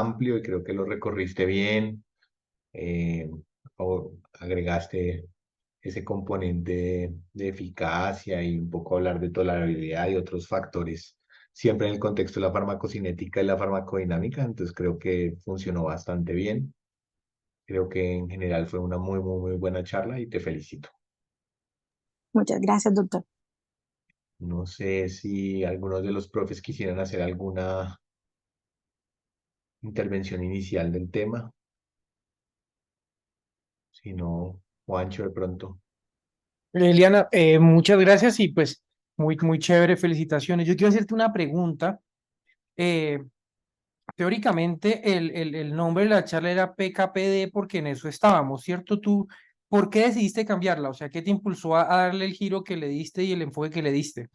amplio y creo que lo recorriste bien. eh, o agregaste ese componente de eficacia y un poco hablar de tolerabilidad y otros factores, siempre en el contexto de la farmacocinética y la farmacodinámica, entonces creo que funcionó bastante bien. Creo que en general fue una muy buena charla y te felicito. Muchas gracias, doctor. No sé si algunos de los profes quisieran hacer alguna intervención inicial del tema, si no, Juancho de pronto. Eliana, muchas gracias y pues muy chévere, felicitaciones. Yo quiero hacerte una pregunta. Eh, Teóricamente el nombre de la charla era PKPD porque en eso estábamos, ¿cierto? ¿Tú por qué decidiste cambiarla? O sea, ¿qué te impulsó a darle el giro que le diste y el enfoque que le diste?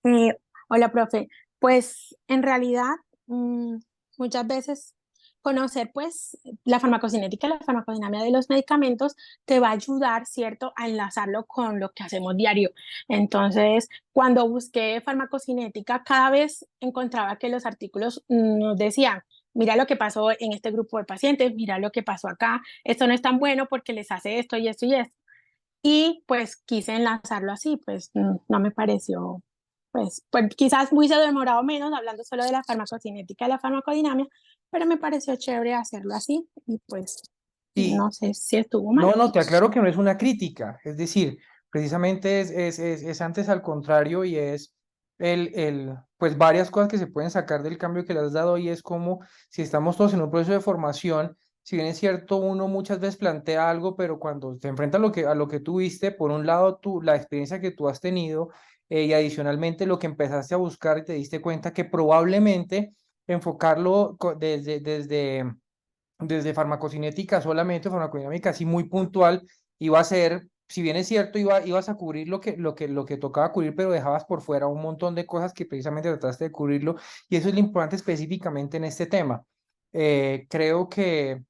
Eh, Hola, profe. Pues en realidad, muchas veces conocer pues la farmacocinética y la farmacodinámica de los medicamentos te va a ayudar, ¿cierto?, a enlazarlo con lo que hacemos diario. Entonces, cuando busqué farmacocinética, cada vez encontraba que los artículos nos decían, mira lo que pasó en este grupo de pacientes, mira lo que pasó acá, esto no es tan bueno porque les hace esto y esto y esto. Y pues quise enlazarlo así, pues no me pareció, pues quizás hubiese demorado menos hablando solo de la farmacocinética y la farmacodinamia, pero me pareció chévere hacerlo así y pues Y no sé si estuvo mal. no, te aclaro que no es una crítica, es decir, precisamente es antes al contrario y es pues varias cosas que se pueden sacar del cambio que le has dado y es como si estamos todos en un proceso de formación, si bien es cierto, uno muchas veces plantea algo, pero cuando te enfrenta a lo que tú viste, por un lado la experiencia que tú has tenido y adicionalmente lo que empezaste a buscar y te diste cuenta que probablemente enfocarlo desde farmacocinética solamente, farmacodinámica así muy puntual, iba a ser, si bien es cierto, ibas a cubrir lo que tocaba cubrir, pero dejabas por fuera un montón de cosas que precisamente trataste de cubrirlo, y eso es lo importante específicamente en este tema. Creo que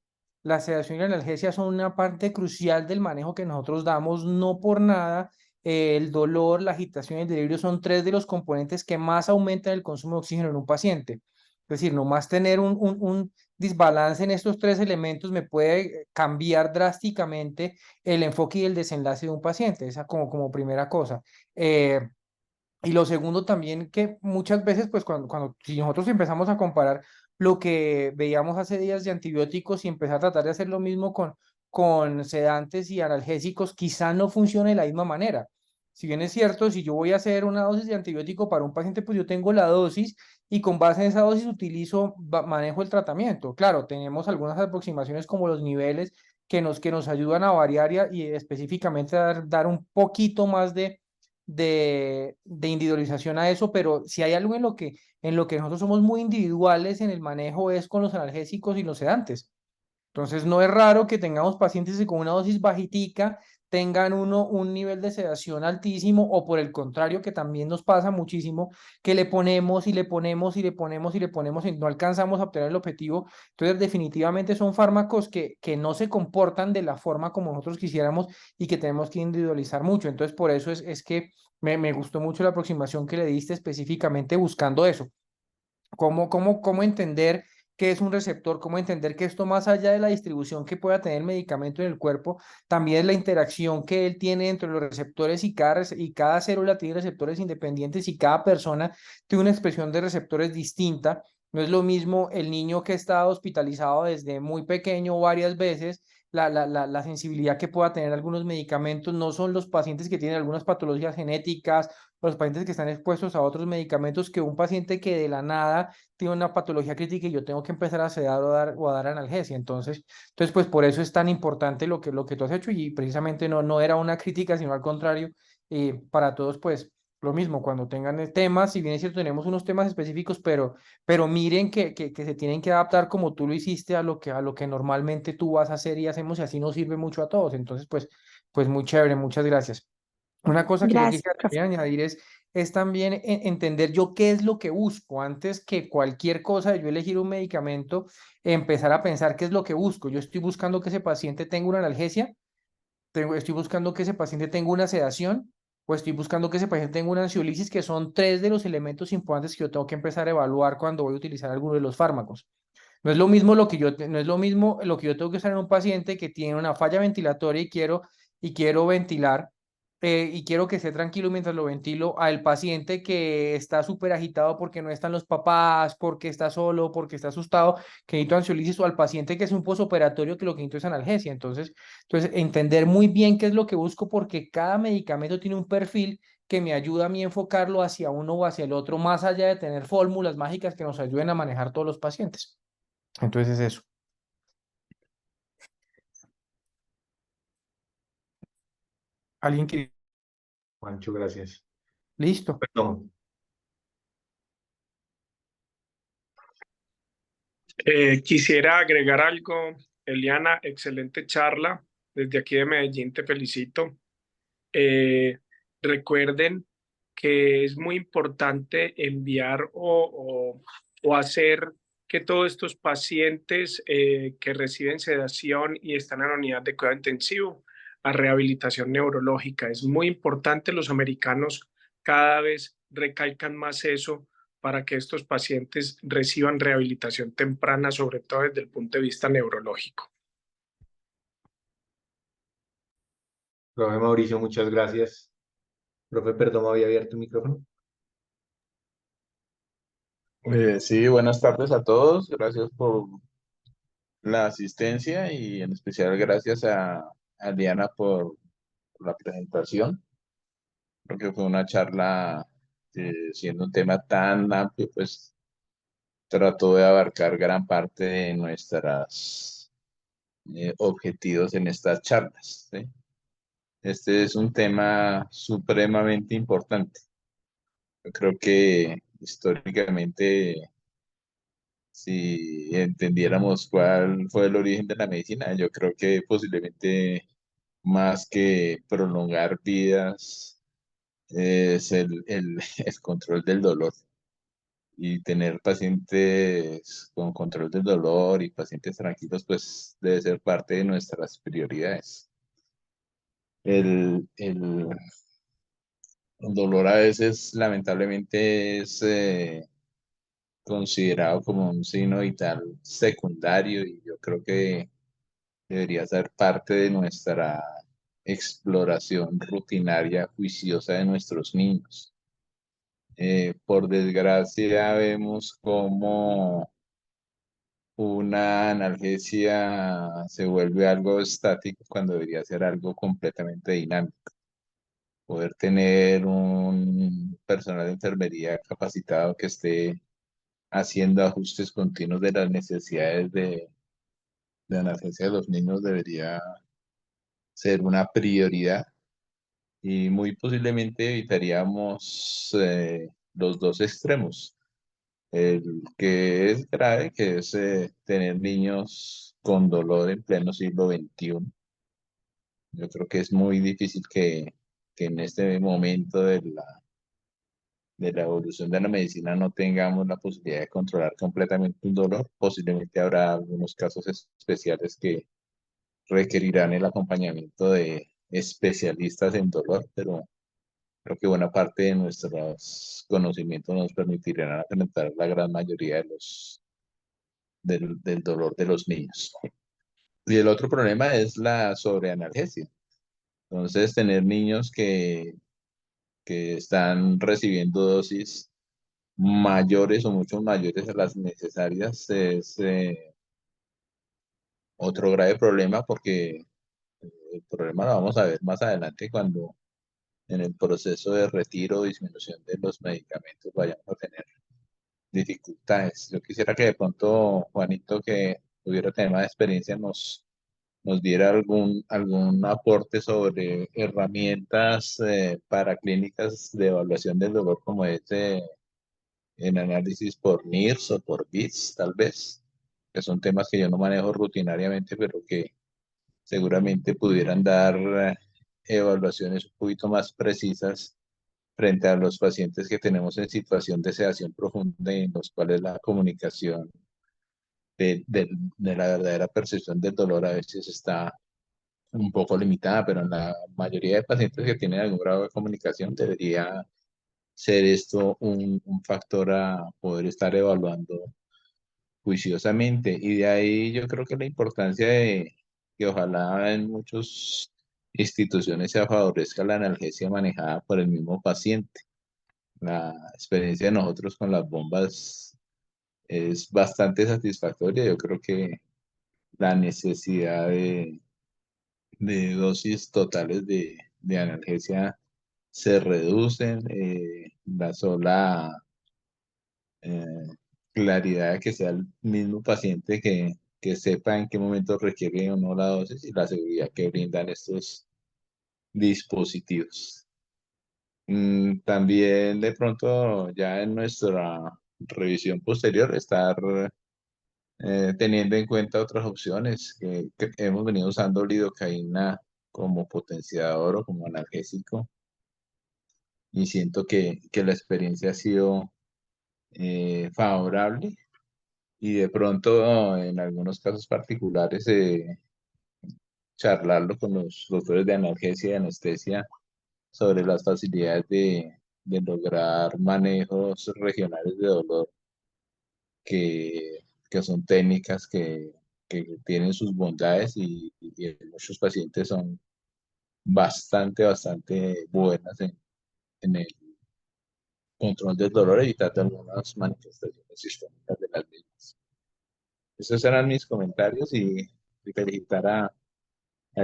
la sedación y la analgesia son una parte crucial del manejo que nosotros damos, no por nada. El dolor, la agitación y el delirio son tres de los componentes que más aumentan el consumo de oxígeno en un paciente. Es decir, nomás tener un desbalance en estos tres elementos me puede cambiar drásticamente el enfoque y el desenlace de un paciente, esa como primera cosa. Eh, y lo segundo también que muchas veces, pues si nosotros empezamos a comparar lo que veíamos hace días de antibióticos y empezar a tratar de hacer lo mismo con sedantes y analgésicos, quizá no funcione de la misma manera. Si bien es cierto, si yo voy a hacer una dosis de antibiótico para un paciente, pues yo tengo la dosis y con base en esa dosis manejo el tratamiento. Claro, tenemos algunas aproximaciones como los niveles que nos ayudan a variar y específicamente dar un poquito más de individualización a eso, pero si hay algo en lo que nosotros somos muy individuales en el manejo es con los analgésicos y los sedantes. Entonces, no es raro que tengamos pacientes que con una dosis bajitica tengan un nivel de sedación altísimo o por el contrario, que también nos pasa muchísimo, que le ponemos y le ponemos y le ponemos y le ponemos y no alcanzamos a obtener el objetivo. Entonces, definitivamente son fármacos que no se comportan de la forma como nosotros quisiéramos y que tenemos que individualizar mucho. Entonces, por eso es que me gustó mucho la aproximación que le diste específicamente buscando eso. ¿Cómo entender qué es un receptor? ¿Cómo entender que esto más allá de la distribución que pueda tener el medicamento en el cuerpo, también es la interacción que él tiene entre los receptores y cada célula tiene receptores independientes y cada persona tiene una expresión de receptores distinta? No es lo mismo el niño que está hospitalizado desde muy pequeño varias veces. La sensibilidad que pueda tener algunos medicamentos no son los pacientes que tienen algunas patologías genéticas los pacientes que están expuestos a otros medicamentos que un paciente que de la nada tiene una patología crítica y yo tengo que empezar a sedar o a dar analgesia. Entonces, pues por eso es tan importante lo que tú has hecho y precisamente no era una crítica, sino al contrario, para todos, pues lo mismo, cuando tengan temas, si bien es cierto, tenemos unos temas específicos, pero miren que se tienen que adaptar como tú lo hiciste a lo que normalmente tú vas a hacer y hacemos y así nos sirve mucho a todos. Entonces, pues muy chévere, muchas gracias. Una cosa que yo Gracias, quisiera profe. también añadir es también entender yo qué es lo que busco. Antes que cualquier cosa de yo elegir un medicamento, empezar a pensar qué es lo que busco. Yo estoy buscando que ese paciente tenga una analgesia, estoy buscando que ese paciente tenga una sedación, o estoy buscando que ese paciente tenga una ansiolisis, que son tres de los elementos importantes que yo tengo que empezar a evaluar cuando voy a utilizar alguno de los fármacos. No es lo mismo no es lo mismo lo que yo tengo que usar en un paciente que tiene una falla ventilatoria y quiero ventilar y quiero que esté tranquilo mientras lo ventilo, al paciente que está súper agitado porque no están los papás, porque está solo, porque está asustado, que necesito ansiolisis, o al paciente que es un posoperatorio que lo que necesito es analgesia. Entonces, entender muy bien qué es lo que busco, porque cada medicamento tiene un perfil que me ayuda a mí a enfocarlo hacia uno o hacia el otro, más allá de tener fórmulas mágicas que nos ayuden a manejar todos los pacientes. Entonces es eso. ¿Alguien que... Juancho, gracias. Listo. Perdón. Quisiera agregar algo, Eliana, excelente charla. Desde aquí de Medellín te felicito. Eh, Recuerden que es muy importante enviar o hacer que todos estos pacientes que reciben sedación y están en la unidad de cuidado intensivo a rehabilitación neurológica. Es muy importante, los americanos cada vez recalcan más eso para que estos pacientes reciban rehabilitación temprana, sobre todo desde el punto de vista neurológico. Profe Mauricio, muchas gracias. Profe, perdón, ¿me había abierto el micrófono? Sí, buenas tardes a todos. Gracias por la asistencia y en especial gracias a Diana por la presentación. Creo que fue una charla, siendo un tema tan amplio, pues trató de abarcar gran parte de nuestros objetivos en estas charlas, ¿sí? Este es un tema supremamente importante. Yo creo que históricamente, si entendiéramos cuál fue el origen de la medicina, yo creo que posiblemente más que prolongar vidas es el control del dolor. Y tener pacientes con control del dolor y pacientes tranquilos, pues debe ser parte de nuestras prioridades. El dolor a veces, lamentablemente, es considerado como un signo vital secundario, y yo creo que debería ser parte de nuestra exploración rutinaria, juiciosa de nuestros niños. Por desgracia, vemos cómo una analgesia se vuelve algo estático cuando debería ser algo completamente dinámico. Poder tener un personal de enfermería capacitado que esté haciendo ajustes continuos de las necesidades de analgesia de los niños debería ser una prioridad, y muy posiblemente evitaríamos los dos extremos. El que es grave, que es tener niños con dolor en pleno siglo XXI. Yo creo que es muy difícil que en este momento de la evolución de la medicina no tengamos la posibilidad de controlar completamente un dolor. Posiblemente habrá algunos casos especiales que requerirán el acompañamiento de especialistas en dolor, pero creo que buena parte de nuestros conocimientos nos permitirán enfrentar la gran mayoría del dolor de los niños. Y el otro problema es la sobreanalgesia. Entonces, tener niños que están recibiendo dosis mayores o mucho mayores a las necesarias es otro grave problema, porque el problema lo vamos a ver más adelante cuando en el proceso de retiro o disminución de los medicamentos vayamos a tener dificultades. Yo quisiera que de pronto Juanito, que tuviera tema de experiencia, nos diera algún aporte sobre herramientas para clínicas de evaluación del dolor, como este en análisis por NIRS o por BITS, tal vez, que son temas que yo no manejo rutinariamente, pero que seguramente pudieran dar evaluaciones un poquito más precisas frente a los pacientes que tenemos en situación de sedación profunda, y en los cuales la comunicación de la verdadera percepción del dolor a veces está un poco limitada, pero en la mayoría de pacientes que tienen algún grado de comunicación debería ser esto un factor a poder estar evaluando juiciosamente. Y de ahí yo creo que la importancia de que ojalá en muchas instituciones se favorezca la analgesia manejada por el mismo paciente. La experiencia de nosotros con las bombas es bastante satisfactoria. Yo creo que la necesidad de dosis totales de analgesia se reducen. La sola eh, claridad de que sea el mismo paciente que sepa en qué momento requiere o no la dosis y la seguridad que brindan estos dispositivos. También de pronto ya en nuestra revisión posterior estar teniendo en cuenta otras opciones que hemos venido usando lidocaína como potenciador o como analgésico y siento que la experiencia ha sido favorable y de pronto en algunos casos particulares charlarlo con los doctores de analgesia y anestesia sobre las facilidades de lograr manejos regionales de dolor que son técnicas que tienen sus bondades y en muchos pacientes son bastante buenas en el control del dolor, evitando algunas manifestaciones sistémicas de las mismas. Esos eran mis comentarios y felicitar a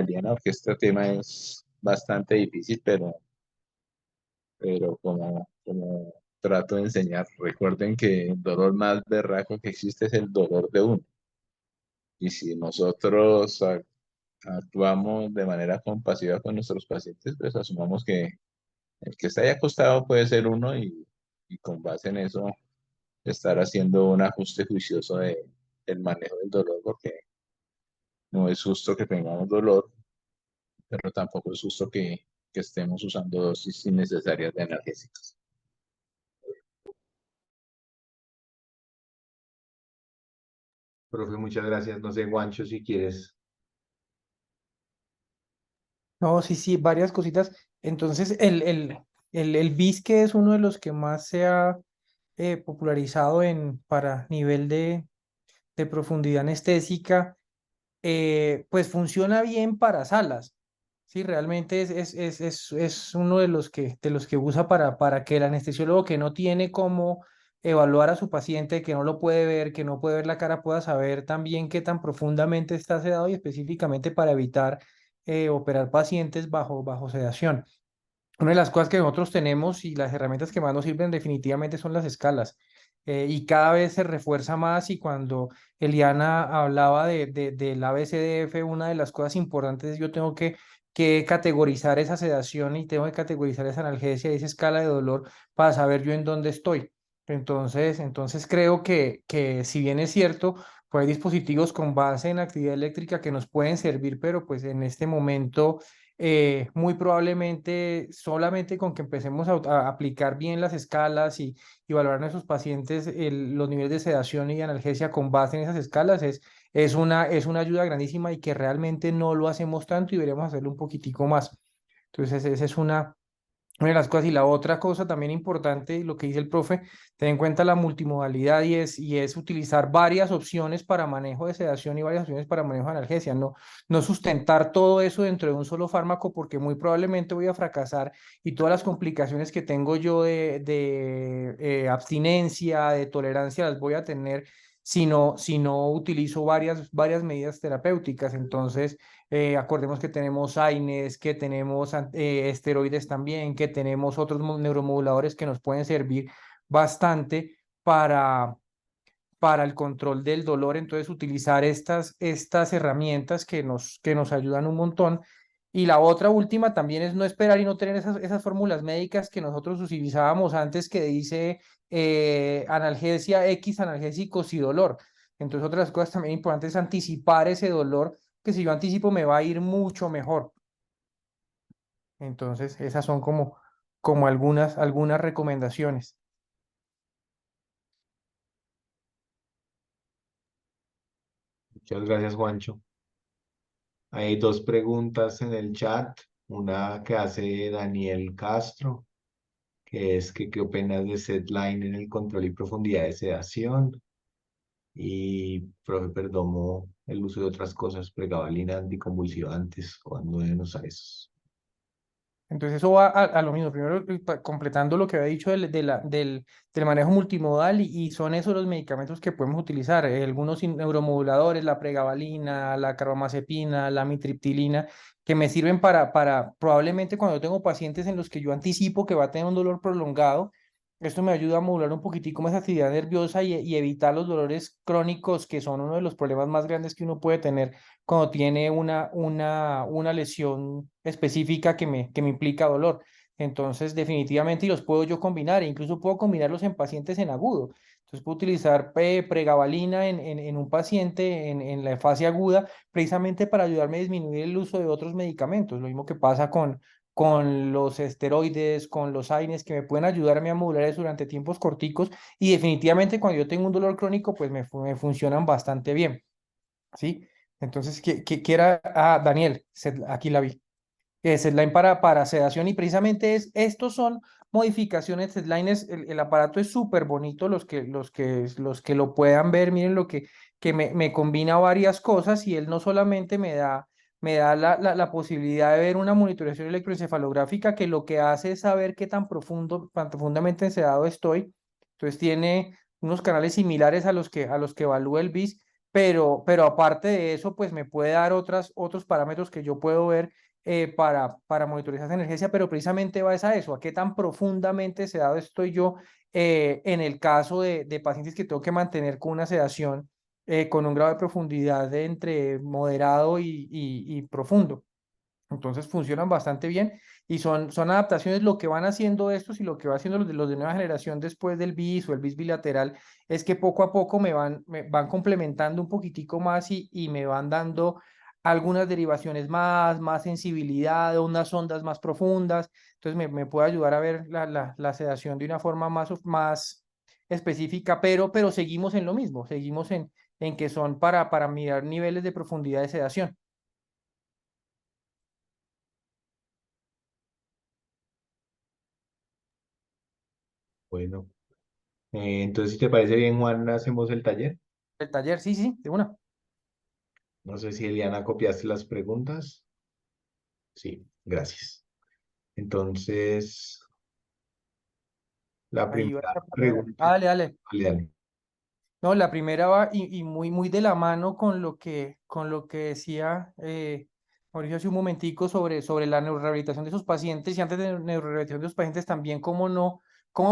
Diana porque este tema es bastante difícil, pero como trato de enseñar, recuerden que el dolor más berraco que existe es el dolor de uno. Y si nosotros actuamos de manera compasiva con nuestros pacientes, pues asumamos que el que está ahí acostado puede ser uno y con base en eso estar haciendo un ajuste juicioso del manejo del dolor, porque no es justo que tengamos dolor, pero tampoco es justo que estemos usando dosis innecesarias de analgésicos. Profe, muchas gracias. No sé, Juancho, si quieres. No, sí, sí, varias cositas. Entonces, el bisque es uno de los que más se ha popularizado para nivel de profundidad anestésica. Pues funciona bien para salas. Sí, realmente es uno de los que usa para que el anestesiólogo que no tiene cómo evaluar a su paciente, que no lo puede ver, que no puede ver la cara, pueda saber también qué tan profundamente está sedado y específicamente para evitar operar pacientes bajo sedación. Una de las cosas que nosotros tenemos y las herramientas que más nos sirven definitivamente son las escalas. Y cada vez se refuerza más y cuando Eliana hablaba del ABCDF, una de las cosas importantes es yo tengo que categorizar esa sedación y tengo que categorizar esa analgesia y esa escala de dolor para saber yo en dónde estoy. Entonces creo que si bien es cierto, pues hay dispositivos con base en actividad eléctrica que nos pueden servir, pero pues en este momento muy probablemente solamente con que empecemos a aplicar bien las escalas y valorar a nuestros pacientes los niveles de sedación y analgesia con base en esas escalas es una ayuda grandísima y que realmente no lo hacemos tanto y deberíamos hacerlo un poquitico más. Entonces, esa es una de las cosas. Y la otra cosa también importante, lo que dice el profe, ten en cuenta la multimodalidad y es utilizar varias opciones para manejo de sedación y varias opciones para manejo de analgesia. No sustentar todo eso dentro de un solo fármaco porque muy probablemente voy a fracasar y todas las complicaciones que tengo yo de abstinencia, de tolerancia, las voy a tener si no utilizo varias medidas terapéuticas. Entonces, acordemos que tenemos AINES, que tenemos esteroides también, que tenemos otros neuromoduladores que nos pueden servir bastante para, para el control del dolor. Entonces, utilizar estas herramientas que nos ayudan un montón. Y la otra última también es no esperar y no tener esas fórmulas médicas que nosotros utilizábamos antes que dice analgesia X, analgésicos y dolor. Entonces, otras cosas también importantes es anticipar ese dolor, que si yo anticipo me va a ir mucho mejor. Entonces, esas son como algunas recomendaciones. Muchas gracias, Juancho. Hay dos preguntas en el chat. Una que hace Daniel Castro, que es que qué opinas de setline en el control y profundidad de sedación. Y, profe Perdomo, el uso de otras cosas, pregabalina, anticonvulsivantes, cuando deben usar esos. Entonces eso va a lo mismo, primero completando lo que había dicho del manejo multimodal y son esos los medicamentos que podemos utilizar, algunos neuromoduladores, la pregabalina, la carbamazepina, la amitriptilina, que me sirven para probablemente cuando yo tengo pacientes en los que yo anticipo que va a tener un dolor prolongado, esto me ayuda a modular un poquitico más actividad nerviosa y evitar los dolores crónicos que son uno de los problemas más grandes que uno puede tener cuando tiene una lesión específica que me implica dolor. Entonces, definitivamente, y los puedo yo combinar, e incluso puedo combinarlos en pacientes en agudo. Entonces, puedo utilizar pregabalina en un paciente en la fase aguda, precisamente para ayudarme a disminuir el uso de otros medicamentos. Lo mismo que pasa con los esteroides, con los AINES, que me pueden ayudarme a modular eso durante tiempos corticos. Y definitivamente, cuando yo tengo un dolor crónico, pues me funcionan bastante bien. ¿Sí? Entonces, ¿qué era? Ah, Daniel, aquí la vi. Setline para sedación y precisamente estos son modificaciones. Setline el aparato es súper bonito, los que lo puedan ver, miren lo que me combina varias cosas y él no solamente me da la posibilidad de ver una monitorización electroencefalográfica que lo que hace es saber qué tan profundamente sedado estoy. Entonces tiene unos canales similares a los que evalúa el BIS, pero aparte de eso, pues me puede dar otros parámetros que yo puedo ver para monitorizar esa energía, pero precisamente va a eso, a qué tan profundamente sedado estoy yo en el caso de pacientes que tengo que mantener con una sedación con un grado de profundidad de entre moderado y profundo. Entonces funcionan bastante bien y son adaptaciones. Lo que van haciendo estos y lo que va haciendo los de nueva generación después del BIS o el BIS bilateral es que poco a poco me van complementando un poquitico más y me van dando algunas derivaciones más sensibilidad, unas ondas más profundas. Entonces me puede ayudar a ver la sedación de una forma más específica, pero seguimos en lo mismo, seguimos en que son para mirar niveles de profundidad de sedación. Bueno, entonces, si te parece bien, Juan, hacemos el taller. El taller, sí, sí, de una. No sé si Eliana copiaste las preguntas. Sí, gracias. Entonces, la Ahí va primera la primera. pregunta, Dale, dale. dale, dale. No, la primera va y muy de la mano con lo que decía Mauricio hace un momentico sobre la neurorehabilitación de esos pacientes y antes de la neurorehabilitación de los pacientes también, cómo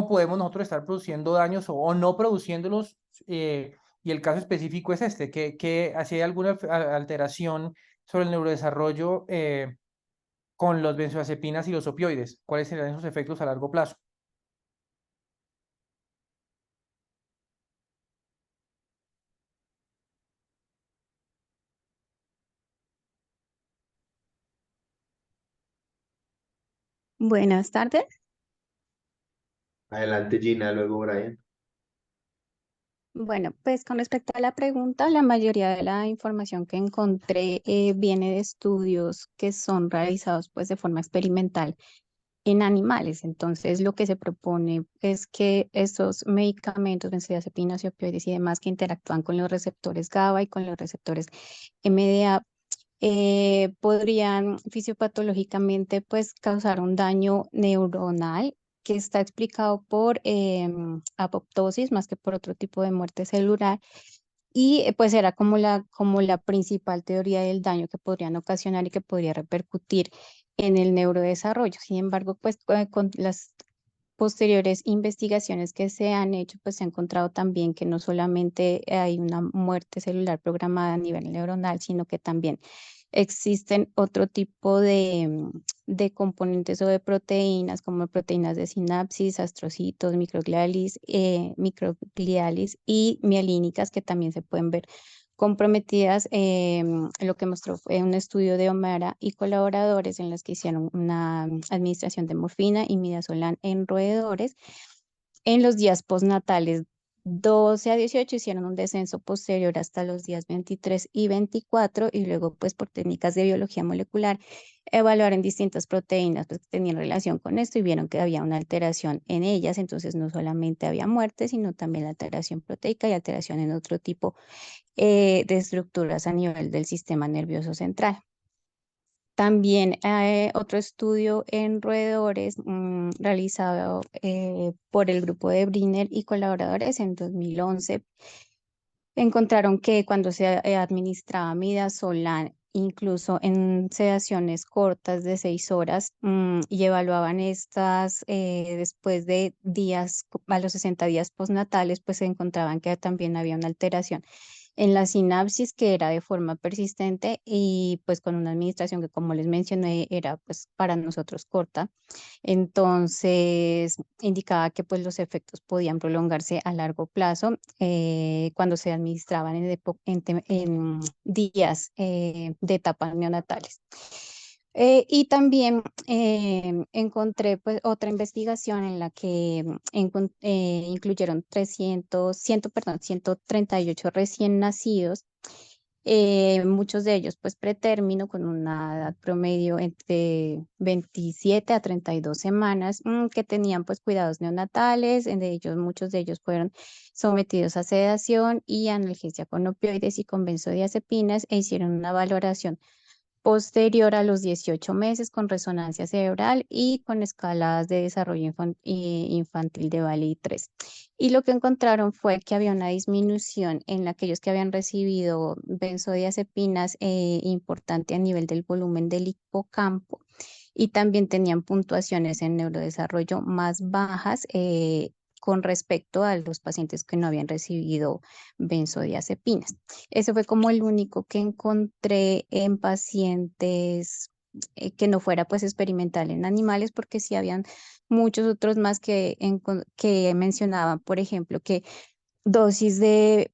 podemos nosotros estar produciendo daños o no produciéndolos. Y el caso específico es este, que si hay alguna alteración sobre el neurodesarrollo con los benzodiazepinas y los opioides, ¿cuáles serían esos efectos a largo plazo? Buenas tardes. Adelante, Gina, luego Brian. Bueno, pues con respecto a la pregunta, la mayoría de la información que encontré viene de estudios que son realizados pues de forma experimental en animales. Entonces, lo que se propone es que estos medicamentos, benzodiazepinas y opioides y demás que interactúan con los receptores GABA y con los receptores MDA podrían fisiopatológicamente pues causar un daño neuronal que está explicado por apoptosis más que por otro tipo de muerte celular y pues era como la principal teoría del daño que podrían ocasionar y que podría repercutir en el neurodesarrollo. Sin embargo, pues con las posteriores investigaciones que se han hecho, pues se ha encontrado también que no solamente hay una muerte celular programada a nivel neuronal, sino que también existen otro tipo de componentes o de proteínas, como proteínas de sinapsis, astrocitos, microglialis y mielínicas, que también se pueden ver comprometidas. Lo que mostró fue un estudio de Omara y colaboradores en los que hicieron una administración de morfina y midazolam en roedores en los días postnatales 12 a 18 hicieron un descenso posterior hasta los días 23 y 24 y luego pues por técnicas de biología molecular evaluaron distintas proteínas pues, que tenían relación con esto y vieron que había una alteración en ellas, entonces no solamente había muerte, sino también la alteración proteica y alteración en otro tipo de estructuras a nivel del sistema nervioso central. También otro estudio en roedores realizado por el grupo de Briner y colaboradores en 2011 encontraron que cuando se administraba midazolam, incluso en sedaciones cortas de 6 horas, y evaluaban estas después de días, a los 60 días postnatales, pues se encontraban que también había una alteración en la sinapsis que era de forma persistente y pues con una administración que como les mencioné era pues para nosotros corta. Entonces indicaba que pues los efectos podían prolongarse a largo plazo cuando se administraban en días de etapas neonatales. Y también encontré pues otra investigación en la que incluyeron 138 recién nacidos, muchos de ellos pues pretérmino con una edad promedio entre 27 a 32 semanas, que tenían pues cuidados neonatales, muchos de ellos fueron sometidos a sedación y analgesia con opioides y con benzodiazepinas e hicieron una valoración posterior a los 18 meses con resonancia cerebral y con escalas de desarrollo infantil de Bayley 3. Y lo que encontraron fue que había una disminución en aquellos que habían recibido benzodiazepinas importante a nivel del volumen del hipocampo y también tenían puntuaciones en neurodesarrollo más bajas con respecto a los pacientes que no habían recibido benzodiazepinas. Eso fue como el único que encontré en pacientes que no fuera pues experimental en animales, porque sí habían muchos otros más que mencionaban, por ejemplo, que dosis de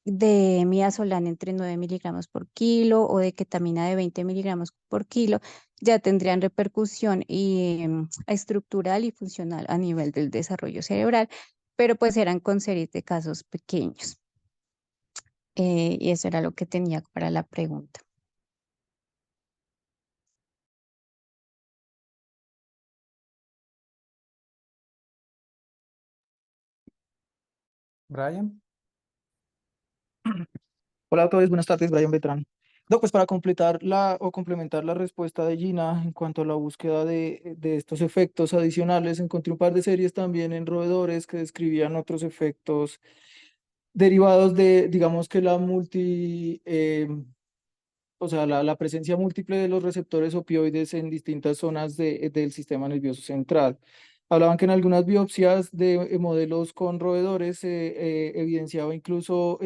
midazolam entre 9 miligramos por kilo o de ketamina de 20 miligramos por kilo ya tendrían repercusión estructural y funcional a nivel del desarrollo cerebral, pero pues eran con series de casos pequeños. Y eso era lo que tenía para la pregunta. Brian. Hola a todos, buenas tardes, Brian Beltrán. No, pues para completar o complementar la respuesta de Gina en cuanto a la búsqueda de estos efectos adicionales, encontré un par de series también en roedores que describían otros efectos derivados de, digamos que o sea, la presencia múltiple de los receptores opioides en distintas zonas del sistema nervioso central. Hablaban que en algunas biopsias de modelos con roedores se evidenciaba incluso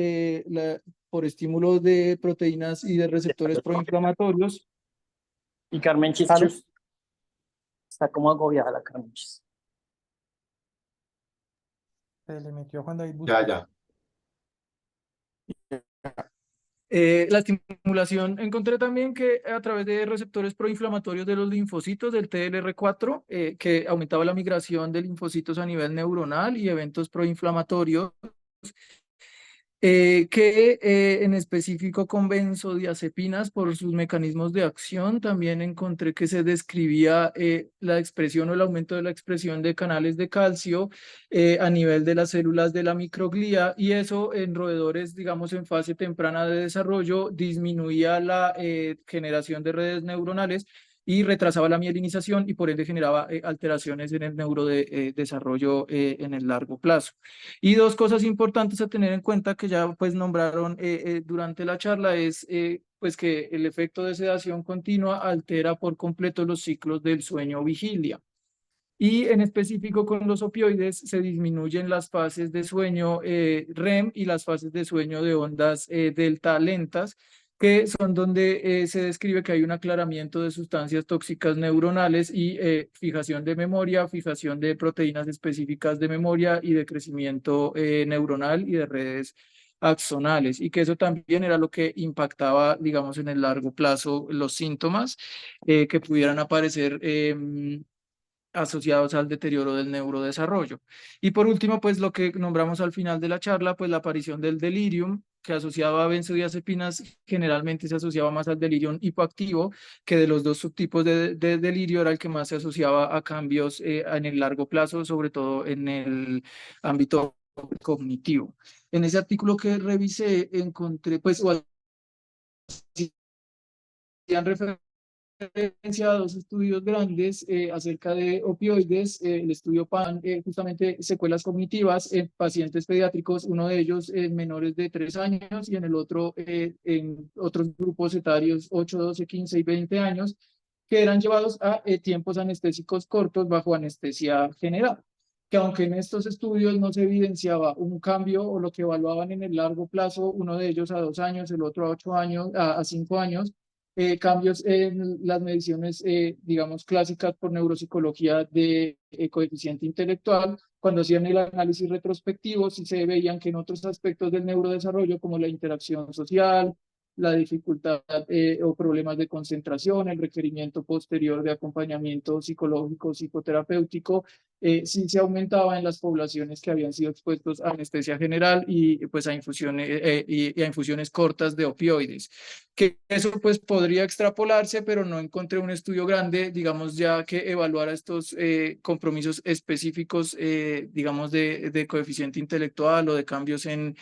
por estímulo de proteínas y de receptores proinflamatorios. Y Carmenchis ¿Aló? está como agobiada la Carmenchis. Se le metió Juan David Ya, Bustos. ya. La estimulación, encontré también que a través de receptores proinflamatorios de los linfocitos del TLR4, que aumentaba la migración de linfocitos a nivel neuronal y eventos proinflamatorios, que en específico con benzodiazepinas por sus mecanismos de acción, también encontré que se describía la expresión o el aumento de la expresión de canales de calcio a nivel de las células de la microglía, y eso en roedores, digamos, en fase temprana de desarrollo, disminuía la generación de redes neuronales y retrasaba la mielinización y por ende generaba alteraciones en el neurodesarrollo en el largo plazo. Y dos cosas importantes a tener en cuenta que ya pues nombraron durante la charla es pues que el efecto de sedación continua altera por completo los ciclos del sueño-vigilia. Y en específico con los opioides se disminuyen las fases de sueño REM y las fases de sueño de ondas delta lentas, que son donde se describe que hay un aclaramiento de sustancias tóxicas neuronales y fijación de memoria, fijación de proteínas específicas de memoria y de crecimiento neuronal y de redes axonales, y que eso también era lo que impactaba, digamos, en el largo plazo los síntomas que pudieran aparecer asociados al deterioro del neurodesarrollo. Y por último, pues lo que nombramos al final de la charla, pues la aparición del delirium, que asociado a benzodiazepinas generalmente se asociaba más al delirium hipoactivo, que de los dos subtipos de delirio era el que más se asociaba a cambios en el largo plazo, sobre todo en el ámbito cognitivo. En ese artículo que revisé encontré, pues, o hacían referencia a dos estudios grandes acerca de opioides, el estudio PAN, justamente secuelas cognitivas en pacientes pediátricos, uno de ellos en menores de 3 años y en el otro en otros grupos etarios 8, 12, 15 y 20 años, que eran llevados a tiempos anestésicos cortos bajo anestesia general. Que aunque en estos estudios no se evidenciaba un cambio o lo que evaluaban en el largo plazo, uno de ellos a 2 años, el otro a 8 años, a 5 años, cambios en las mediciones, digamos, clásicas por neuropsicología de coeficiente intelectual. Cuando hacían el análisis retrospectivo, sí se veían que en otros aspectos del neurodesarrollo, como la interacción social, la dificultad o problemas de concentración, el requerimiento posterior de acompañamiento psicológico, psicoterapéutico, sí se aumentaba en las poblaciones que habían sido expuestos a anestesia general y pues a infusiones, y a infusiones cortas de opioides. Que eso pues podría extrapolarse, pero no encontré un estudio grande, digamos, ya que evaluara estos compromisos específicos, digamos, de coeficiente intelectual o de cambios en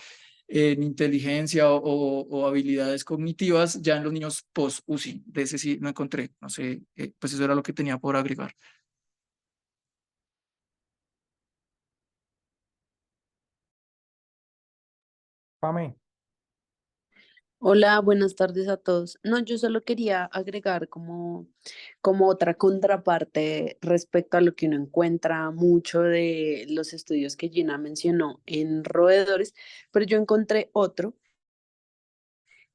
inteligencia o habilidades cognitivas ya en los niños post-UCI. De ese sí no encontré, no sé, pues eso era lo que tenía por agregar. Pame. Hola, buenas tardes a todos. No, yo solo quería agregar como otra contraparte respecto a lo que uno encuentra mucho de los estudios que Gina mencionó en roedores, pero yo encontré otro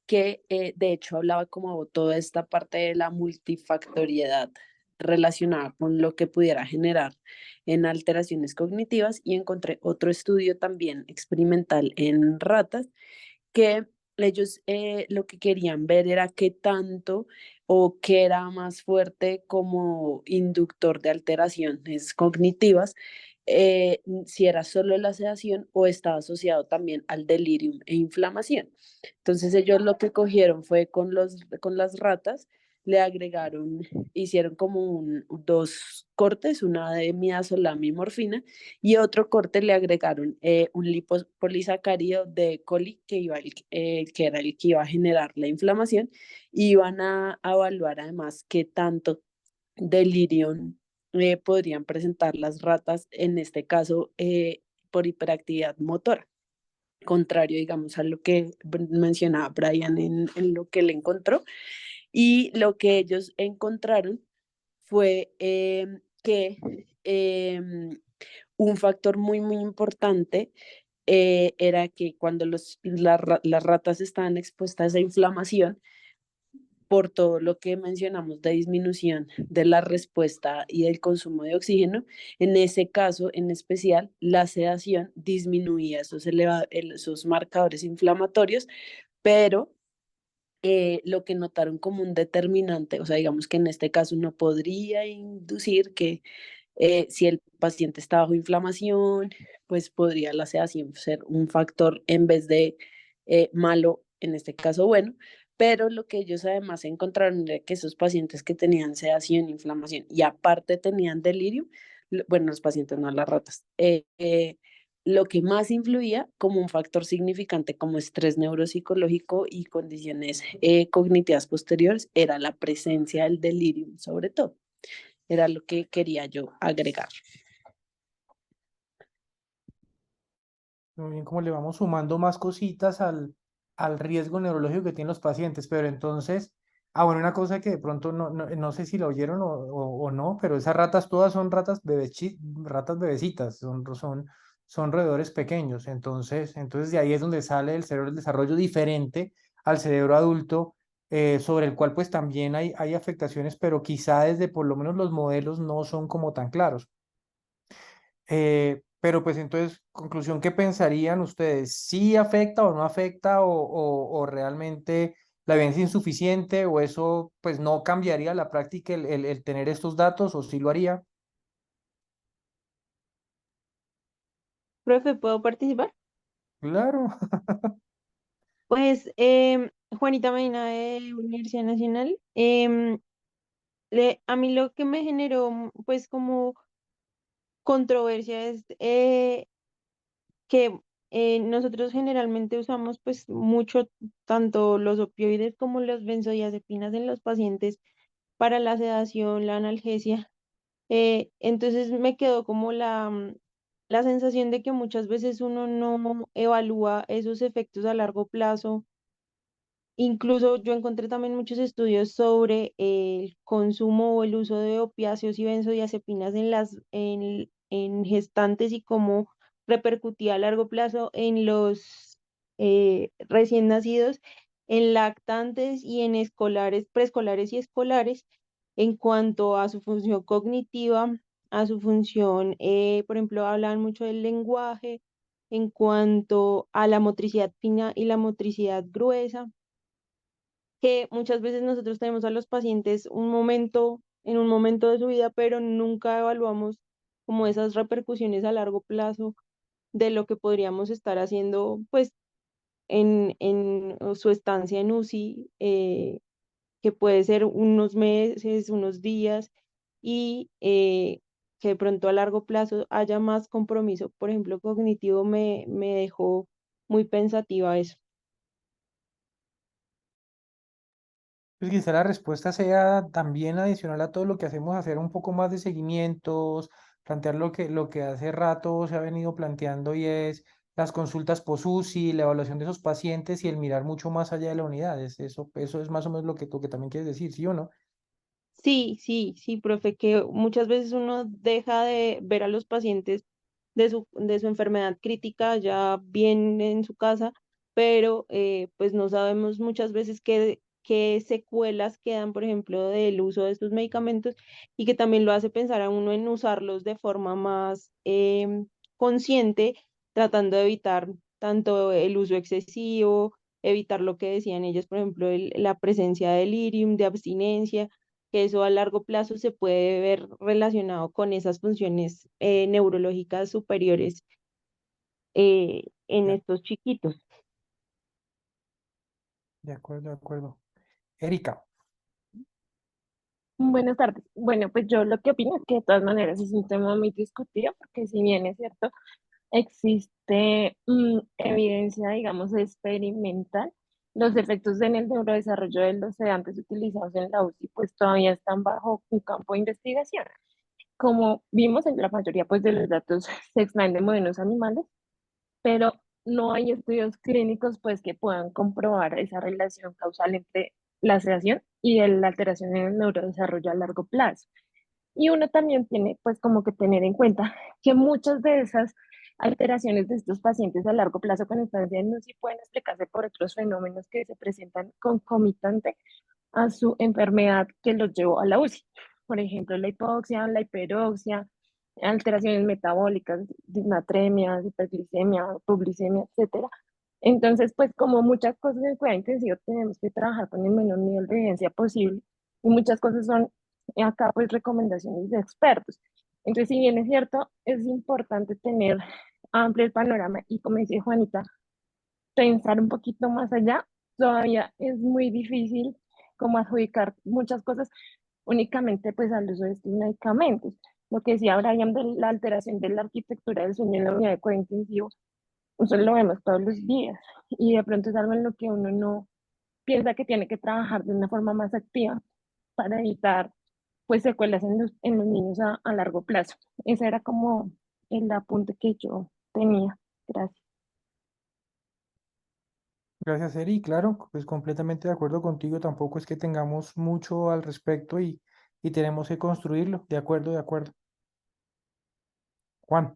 que de hecho hablaba como toda esta parte de la multifactoriedad relacionada con lo que pudiera generar en alteraciones cognitivas y encontré otro estudio también experimental en ratas que ellos lo que querían ver era qué tanto o qué era más fuerte como inductor de alteraciones cognitivas, si era solo la sedación o estaba asociado también al delirium e inflamación. Entonces ellos lo que cogieron fue con las ratas, le agregaron, hicieron como dos cortes, una de midazolam y morfina, y otro corte le agregaron un lipopolisacárido de coli que era el que iba a generar la inflamación, y iban a evaluar además qué tanto delirium podrían presentar las ratas, en este caso por hiperactividad motora, contrario, digamos, a lo que mencionaba Brian en lo que le encontró. Y lo que ellos encontraron fue que un factor muy, muy importante era que cuando las ratas estaban expuestas a inflamación, por todo lo que mencionamos de disminución de la respuesta y del consumo de oxígeno, en ese caso en especial, la sedación disminuía esos marcadores inflamatorios, pero lo que notaron como un determinante, o sea, digamos que en este caso no podría inducir que si el paciente está bajo inflamación, pues podría la sedación ser un factor en vez de malo, en este caso bueno, pero lo que ellos además encontraron era que esos pacientes que tenían sedación, inflamación y aparte tenían delirio, bueno, los pacientes no las ratas, lo que más influía como un factor significante como estrés neuropsicológico y condiciones cognitivas posteriores era la presencia del delirium, sobre todo. Era lo que quería yo agregar. Muy bien, como le vamos sumando más cositas al riesgo neurológico que tienen los pacientes, pero entonces, bueno, una cosa que de pronto no sé si la oyeron o no, pero esas ratas todas son ratas ratas bebecitas, son roedores pequeños, entonces de ahí es donde sale el cerebro del desarrollo diferente al cerebro adulto, sobre el cual pues también hay afectaciones, pero quizá desde por lo menos los modelos no son como tan claros. Pero pues entonces, conclusión, ¿qué pensarían ustedes? ¿Sí afecta o no afecta o realmente la evidencia es insuficiente o eso pues no cambiaría la práctica el tener estos datos o sí lo haría? Profe, ¿puedo participar? Claro. Pues, Juanita Medina de Universidad Nacional. A mí lo que me generó, pues, como controversia es que nosotros generalmente usamos, pues, mucho tanto los opioides como las benzodiazepinas en los pacientes para la sedación, la analgesia. Entonces me quedó como la sensación de que muchas veces uno no evalúa esos efectos a largo plazo. Incluso yo encontré también muchos estudios sobre el consumo o el uso de opiáceos y benzodiazepinas en gestantes y cómo repercutía a largo plazo en los recién nacidos, en lactantes y en escolares, preescolares y escolares, en cuanto a su función cognitiva, a su función, por ejemplo, hablaban mucho del lenguaje, en cuanto a la motricidad fina y la motricidad gruesa, que muchas veces nosotros tenemos a los pacientes en un momento de su vida, pero nunca evaluamos como esas repercusiones a largo plazo de lo que podríamos estar haciendo, pues, en su estancia en UCI, que puede ser unos meses, unos días, y que de pronto a largo plazo haya más compromiso, por ejemplo, cognitivo, me dejó muy pensativa eso. Pues quizá la respuesta sea también adicional a todo lo que hacemos, hacer un poco más de seguimientos, plantear lo que hace rato se ha venido planteando y es las consultas post-UCI, la evaluación de esos pacientes y el mirar mucho más allá de la unidad. Eso es más o menos lo que tú que también quieres decir, ¿sí o no? Sí, sí, sí, profe, que muchas veces uno deja de ver a los pacientes de su enfermedad crítica ya bien en su casa, pero pues no sabemos muchas veces qué secuelas quedan, por ejemplo, del uso de estos medicamentos, y que también lo hace pensar a uno en usarlos de forma más consciente, tratando de evitar tanto el uso excesivo, evitar lo que decían ellos, por ejemplo, la presencia de delirium, de abstinencia, que eso a largo plazo se puede ver relacionado con esas funciones neurológicas superiores en Ya, estos chiquitos. de acuerdo, de acuerdo. Erika, Buenas tardes. Bueno, pues yo lo que opino es que de todas maneras es un tema muy discutido, porque si bien es cierto, existe evidencia, digamos, experimental, los efectos en el neurodesarrollo de los sedantes utilizados en la UCI pues todavía están bajo un campo de investigación. Como vimos, en la mayoría pues de los datos se extraen de modelos animales, pero no hay estudios clínicos pues que puedan comprobar esa relación causal entre la sedación y la alteración en el neurodesarrollo a largo plazo. Y uno también tiene pues como que tener en cuenta que muchas de esas alteraciones de estos pacientes a largo plazo con estancia en UCI pueden explicarse por otros fenómenos que se presentan concomitante a su enfermedad que los llevó a la UCI. Por ejemplo, la hipoxia, la hiperoxia, alteraciones metabólicas, disnatremia, hiperglicemia, hipoglicemia, etcétera. Entonces, pues como muchas cosas en cuidado intensivo tenemos que trabajar con el menor nivel de evidencia posible, y muchas cosas son acá pues recomendaciones de expertos. Entonces, si bien es cierto, es importante tener amplio el panorama y, como dice Juanita, pensar un poquito más allá, todavía es muy difícil como adjudicar muchas cosas únicamente pues al uso de estos medicamentos. Lo que decía Brian de la alteración de la arquitectura del sueño en la unidad de cuidado intensivo, eso lo vemos todos los días, y de pronto es algo en lo que uno no piensa que tiene que trabajar de una forma más activa para evitar pues secuelas en los niños a largo plazo. Ese era como el apunte que yo tenía. Gracias. gracias Eri, claro, pues completamente de acuerdo contigo, tampoco es que tengamos mucho al respecto y tenemos que construirlo, de acuerdo, de acuerdo. Juan.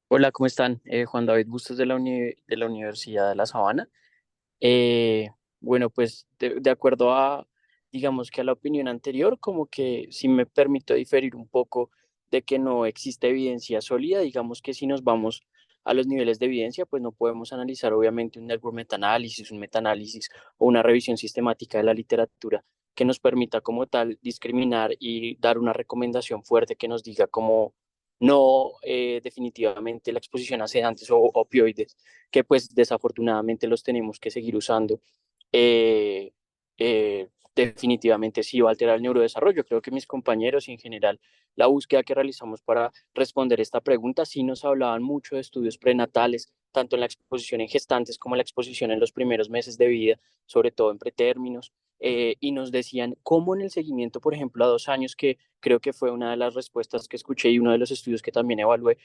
Hola, ¿cómo están? Juan David Bustos de de la Universidad de La Sabana. Eh, bueno, pues de acuerdo a, digamos que a la opinión anterior, como que sí me permito diferir un poco de que no existe evidencia sólida. Digamos que si nos vamos a los niveles de evidencia, pues no podemos analizar obviamente un network metaanálisis, un metaanálisis o una revisión sistemática de la literatura que nos permita como tal discriminar y dar una recomendación fuerte que nos diga cómo no definitivamente la exposición a sedantes o opioides, que pues desafortunadamente los tenemos que seguir usando. Eh, Definitivamente sí va a alterar el neurodesarrollo. Creo que mis compañeros y en general la búsqueda que realizamos para responder esta pregunta sí nos hablaban mucho de estudios prenatales, tanto en la exposición en gestantes como en la exposición en los primeros meses de vida, sobre todo en pretérminos, y nos decían cómo en el seguimiento, por ejemplo, a 2 años, que creo que fue una de las respuestas que escuché y uno de los estudios que también evalué,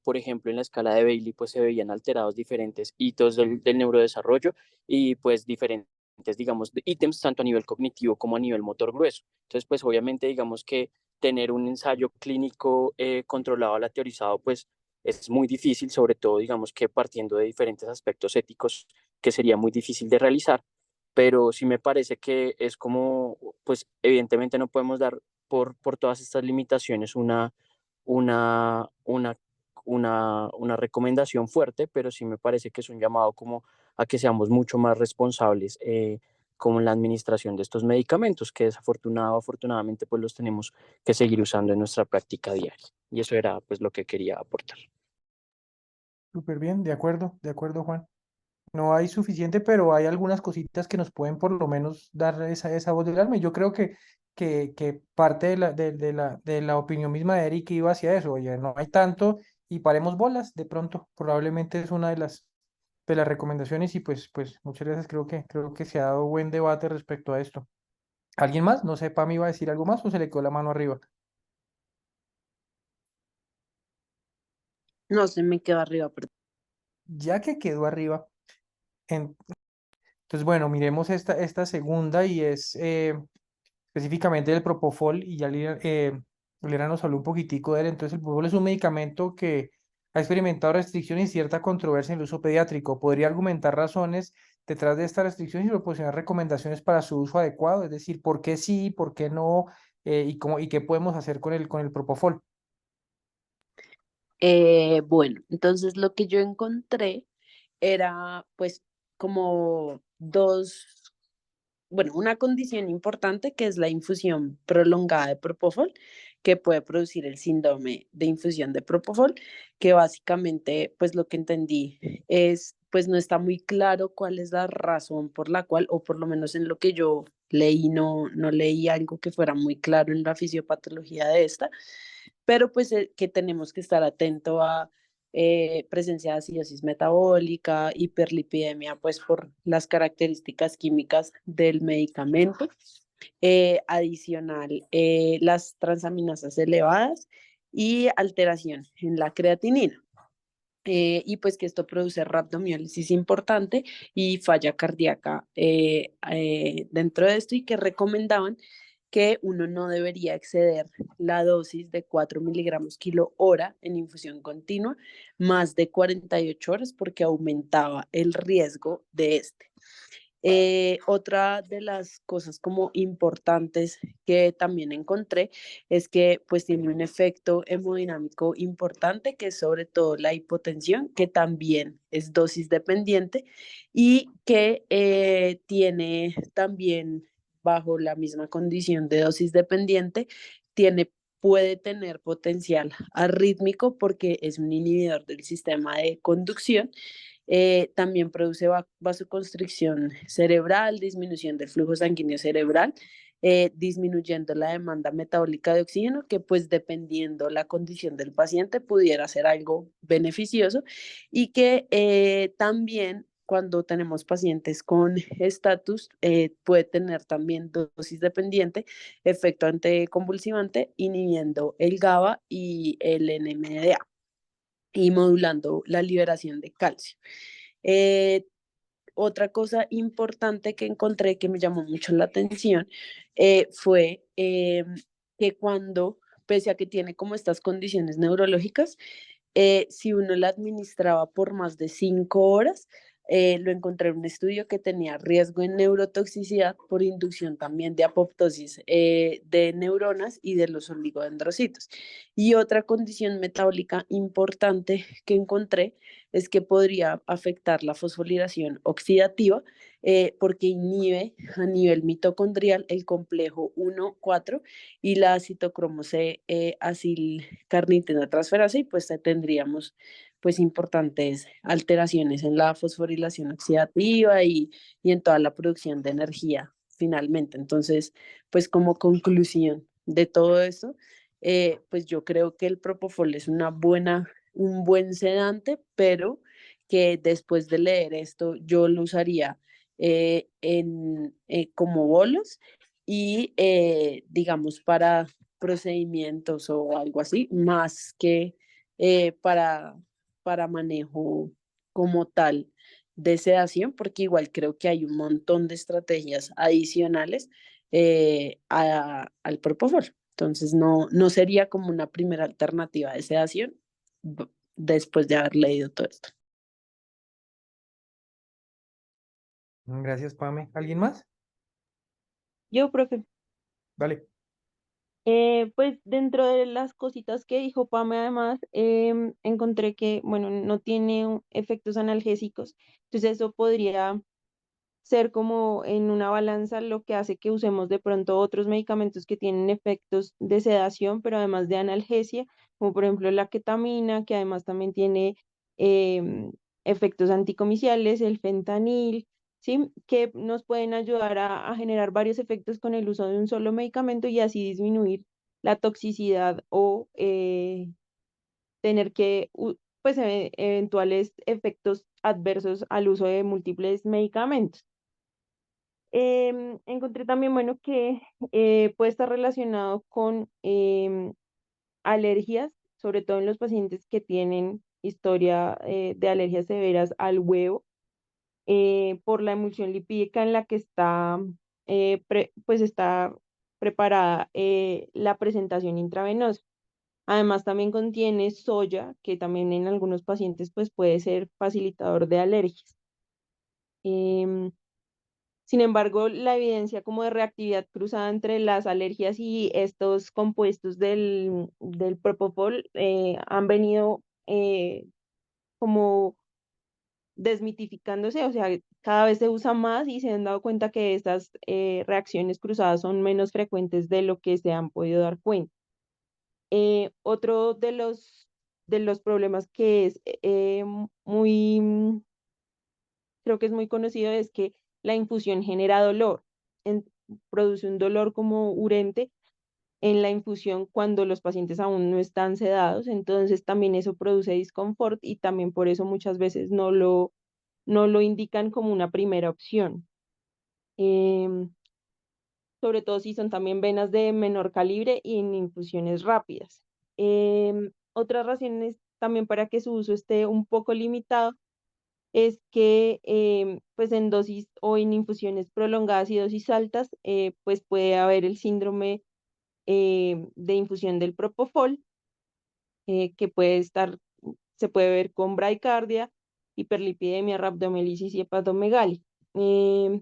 por ejemplo, en la escala de Bailey, pues se veían alterados diferentes hitos del neurodesarrollo y pues diferentes, digamos, ítems tanto a nivel cognitivo como a nivel motor grueso. Entonces, pues obviamente, digamos que tener un ensayo clínico controlado, aleatorizado, pues es muy difícil, sobre todo, digamos que partiendo de diferentes aspectos éticos que sería muy difícil de realizar, pero sí me parece que es como, pues evidentemente no podemos dar por todas estas limitaciones una, una, una recomendación fuerte, pero sí me parece que es un llamado como a que seamos mucho más responsables como en la administración de estos medicamentos, que afortunadamente pues los tenemos que seguir usando en nuestra práctica diaria. Y eso era pues lo que quería aportar. Súper bien, de acuerdo, Juan. No hay suficiente, pero hay algunas cositas que nos pueden por lo menos dar esa voz del alma. Y yo creo que parte de la opinión misma de Eric iba hacia eso. Oye, no hay tanto y paremos bolas de pronto. Probablemente es una de las recomendaciones y pues muchas gracias. Creo que se ha dado buen debate respecto a esto. ¿Alguien más? No sé, Pam iba a decir algo más o se le quedó la mano arriba. No, se me quedó arriba, pero Ya que quedó arriba, entonces bueno, miremos esta segunda y es específicamente del propofol, y ya Liliana nos habló un poquitico de él. Entonces, el propofol es un medicamento que ha experimentado restricciones y cierta controversia en el uso pediátrico. ¿Podría argumentar razones detrás de esta restricción y proporcionar recomendaciones para su uso adecuado? Es decir, ¿por qué sí, por qué no? Y qué podemos hacer con el propofol. bueno, entonces lo que yo encontré era pues como una condición importante que es la infusión prolongada de propofol, que puede producir el síndrome de infusión de propofol, que básicamente, pues lo que entendí es, pues no está muy claro cuál es la razón por la cual, o por lo menos en lo que yo leí, no leí algo que fuera muy claro en la fisiopatología de esta, pero pues que tenemos que estar atento a presencia de acidosis metabólica, hiperlipidemia, pues por las características químicas del medicamento. Adicional, las transaminasas elevadas y alteración en la creatinina. Y pues que esto produce rhabdomiólisis importante y falla cardíaca dentro de esto, y que recomendaban que uno no debería exceder la dosis de 4 miligramos kilo hora en infusión continua más de 48 horas porque aumentaba el riesgo de este. Otra de las cosas como importantes que también encontré es que pues tiene un efecto hemodinámico importante, que es sobre todo la hipotensión, que también es dosis dependiente y que tiene también, bajo la misma condición de dosis dependiente, puede tener potencial arrítmico porque es un inhibidor del sistema de conducción. También produce vasoconstricción cerebral, disminución del flujo sanguíneo cerebral, disminuyendo la demanda metabólica de oxígeno, que pues dependiendo la condición del paciente pudiera ser algo beneficioso, y que también cuando tenemos pacientes con estatus puede tener también dosis dependiente, efecto anticonvulsivante, inhibiendo el GABA y el NMDA y modulando la liberación de calcio. Otra cosa importante que encontré que me llamó mucho la atención fue que pese a que tiene como estas condiciones neurológicas, si uno la administraba por más de 5 horas, lo encontré en un estudio que tenía riesgo en neurotoxicidad por inducción también de apoptosis de neuronas y de los oligodendrocitos. Y otra condición metabólica importante que encontré es que podría afectar la fosforilación oxidativa porque inhibe a nivel mitocondrial el complejo 1,4 y la citocromo C acilcarnitina transferasa, y pues tendríamos pues importantes alteraciones en la fosforilación oxidativa y en toda la producción de energía finalmente. Entonces, pues como conclusión de todo esto, pues yo creo que el propofol es un buen sedante, pero que después de leer esto yo lo usaría como bolos y digamos para procedimientos o algo así, más que para manejo como tal de sedación, porque igual creo que hay un montón de estrategias adicionales al propofol. Entonces no sería como una primera alternativa de sedación después de haber leído todo esto. Gracias, Pame. ¿Alguien más? Yo, profe. Vale. Pues dentro de las cositas que dijo Pame, además, encontré que, bueno, no tiene efectos analgésicos, entonces eso podría ser como en una balanza lo que hace que usemos de pronto otros medicamentos que tienen efectos de sedación, pero además de analgesia, como por ejemplo la ketamina, que además también tiene em, efectos anticomiciales, el fentanil, ¿sí? Que nos pueden ayudar a generar varios efectos con el uso de un solo medicamento y así disminuir la toxicidad o tener pues, eventuales efectos adversos al uso de múltiples medicamentos. Encontré también, bueno, que puede estar relacionado con alergias, sobre todo en los pacientes que tienen historia de alergias severas al huevo, por la emulsión lipídica en la que pues está preparada la presentación intravenosa. Además, también contiene soya, que también en algunos pacientes pues, puede ser facilitador de alergias. Em, Sin embargo, la evidencia como de reactividad cruzada entre las alergias y estos compuestos del propofol han venido como desmitificándose, o sea, cada vez se usa más y se han dado cuenta que estas reacciones cruzadas son menos frecuentes de lo que se han podido dar cuenta. Otro de los problemas que es creo que es muy conocido, es que la infusión genera dolor, produce un dolor como urente en la infusión cuando los pacientes aún no están sedados, entonces también eso produce disconfort y también por eso muchas veces no lo indican como una primera opción. Em, Sobre todo si son también venas de menor calibre y en infusiones rápidas. Otras razones también para que su uso esté un poco limitado es que pues en dosis o en infusiones prolongadas y dosis altas, pues puede haber el síndrome de infusión del propofol, que se puede ver con bradicardia, hiperlipidemia, rhabdomyolysis y hepatomegalia. Em,